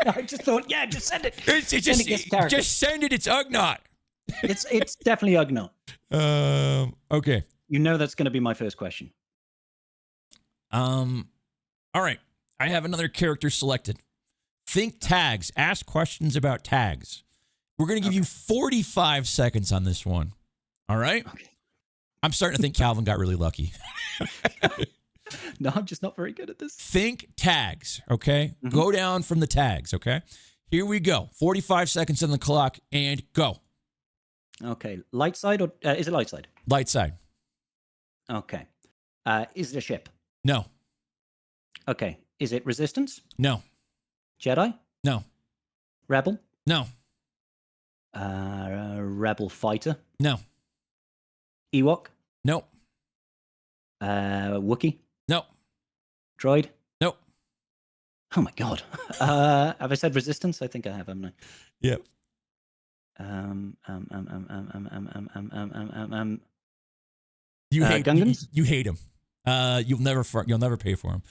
I just thought, just send it. Just send it. It's Ugnaught. It's definitely Ugnaught. Okay. You know that's going to be my first question. All right. I have another character selected. Think tags. Ask questions about tags. We're going to give you 45 seconds on this one. All right? Okay. I'm starting to think Calvin got really lucky. No, I'm just not very good at this. Think tags, okay? Go down from the tags, okay? Here we go. 45 seconds on the clock, and go. Okay. Light side or is it light side? Light side. Okay. Is it a ship? No. Okay. Is it resistance? No. Jedi? No. Rebel? No. Rebel fighter? No. Ewok? No. Wookiee? No. Droid? No. Oh my god. Have I said resistance? I think I have, haven't I? Yep. You hate Gungans? You hate him. You'll never pay for him.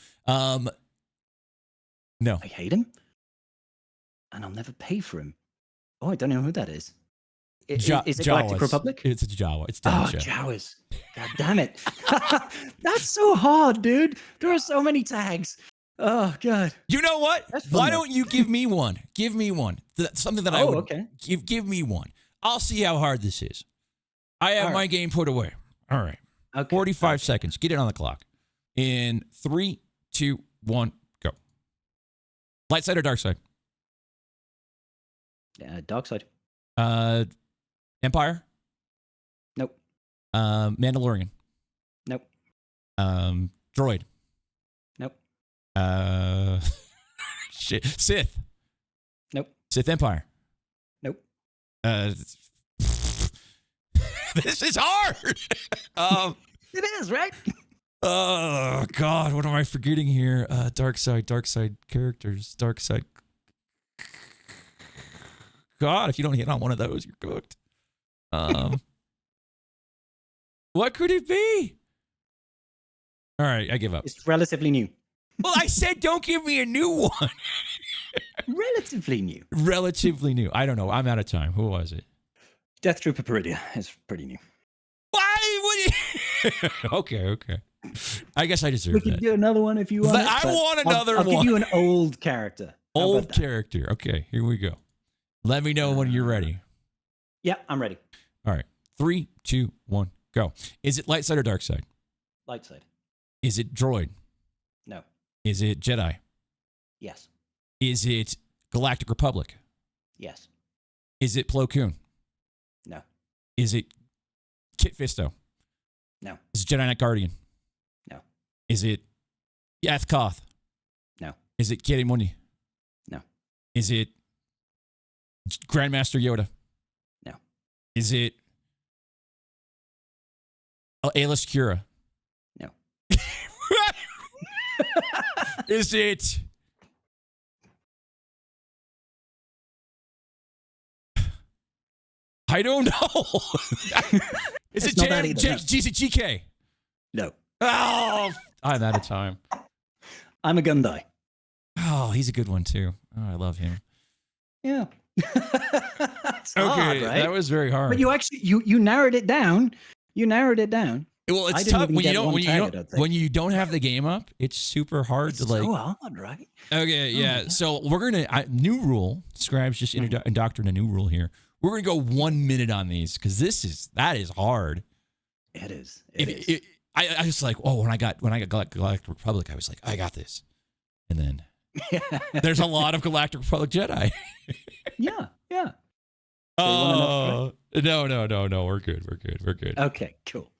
No. I hate him, and I'll never pay for him. Oh, I don't know who that is. Is it Galactic Jawas. Republic? It's a Jawa. It's Oh, Jawa. Jawas. God damn it. That's so hard, dude. There are so many tags. Oh, God. You know what? That's fun, Why though. don't you give me one? Give me one. Something that I would okay. give me one. I'll see how hard this is. I have All my right. game put away. All right. Okay. 45 seconds. Get it on the clock. In 3, 2, 1, go. Light side or dark side? Dark side. Empire? Nope. Mandalorian? Nope. Droid? Nope. Shit. Sith? Nope. Sith Empire? Nope. This is hard. It is, right? Oh God, what am I forgetting here? Dark side characters, dark side. God, if you don't hit on one of those, you're cooked. What could it be? All right, I give up. It's relatively new. Well, I said don't give me a new one. Relatively new. Relatively new. I don't know. I'm out of time. Who was it? Death Trooper Peridia is pretty new. Why would you? Okay. I guess I We deserve can that. do another one if you want. I want another I'll one. give you an old character. How Old about that? character. Okay, here we go. Let me know when you're ready. Yeah, I'm ready. All right. 3, 2, 1, go. Is it light side or dark side? Light side. Is it droid? No. Is it Jedi? Yes. Is it Galactic Republic? Yes. Is it Plo Koon? No. Is it Kit Fisto? No. Is it Jedi Knight Guardian? No. Is it Yath Koth? No. Is it Kiri Mundi? No. Is it Grandmaster Yoda? No. Is it Aayla Secura? No. Is it I don't know. Is It's it not that either, no. Is it GK? No. Oh, I'm out of time. I'm a Gundai. Oh, he's a good one too. Oh, I love him. Yeah. It's Okay, hard, right? that was very hard. But you actually you narrowed it down. You narrowed it down. Well, I it's didn't tough even when you get don't one tag, I don't think. when you don't have the game up. It's super hard It's to like. so hard, right? Okay, yeah. yeah. So we're gonna new rule. Scribes just indoctrinate a new rule here. We're gonna go 1 minute on these because that is hard. It is. It is. I was like, oh, when I got Galactic Republic, I was like, I got this. And then there's a lot of Galactic Republic Jedi. Yeah. Yeah. Oh no, we're good. Okay. Cool.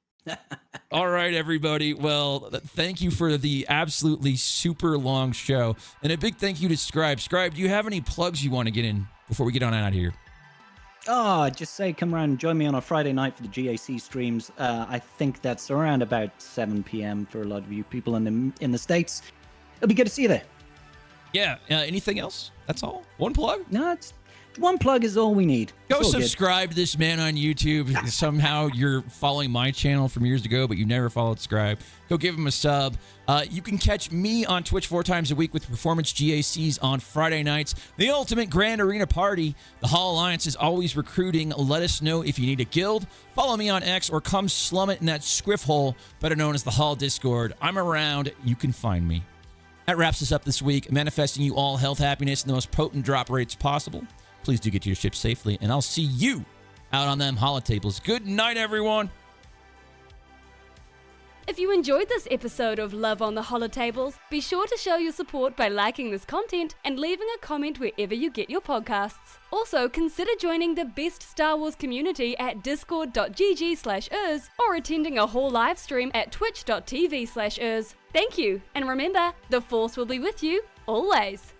All right, everybody. Well, thank you for the absolutely super long show. And a big thank you to Scrybe. Scrybe, do you have any plugs you want to get in before we get on out of here? Oh, just say come around and join me on a Friday night for the GAC streams. I think that's around about 7 p.m. for a lot of you people in the States. It'll be good to see you there. Yeah. Anything else? That's all? One plug? No, it's one plug is all we need. Go It's all good. subscribe to this man on YouTube. Somehow you're following my channel from years ago, but you never followed Scrybe. Go give him a sub. You can catch me on Twitch 4 times a week with Performance GACs on Friday nights. The ultimate grand arena party. The Hall Alliance is always recruiting. Let us know if you need a guild. Follow me on X or come slum it in that squiff hole, better known as the Hall Discord. I'm around. You can find me. That wraps us up this week, manifesting you all health, happiness, and the most potent drop rates possible. Please do get to your ship safely, and I'll see you out on them holotables. Good night, everyone. If you enjoyed this episode of Love on the Holotables, be sure to show your support by liking this content and leaving a comment wherever you get your podcasts. Also, consider joining the best Star Wars community at discord.gg/urs or attending a Hoh livestream at twitch.tv/urs. Thank you, and remember, the Force will be with you always.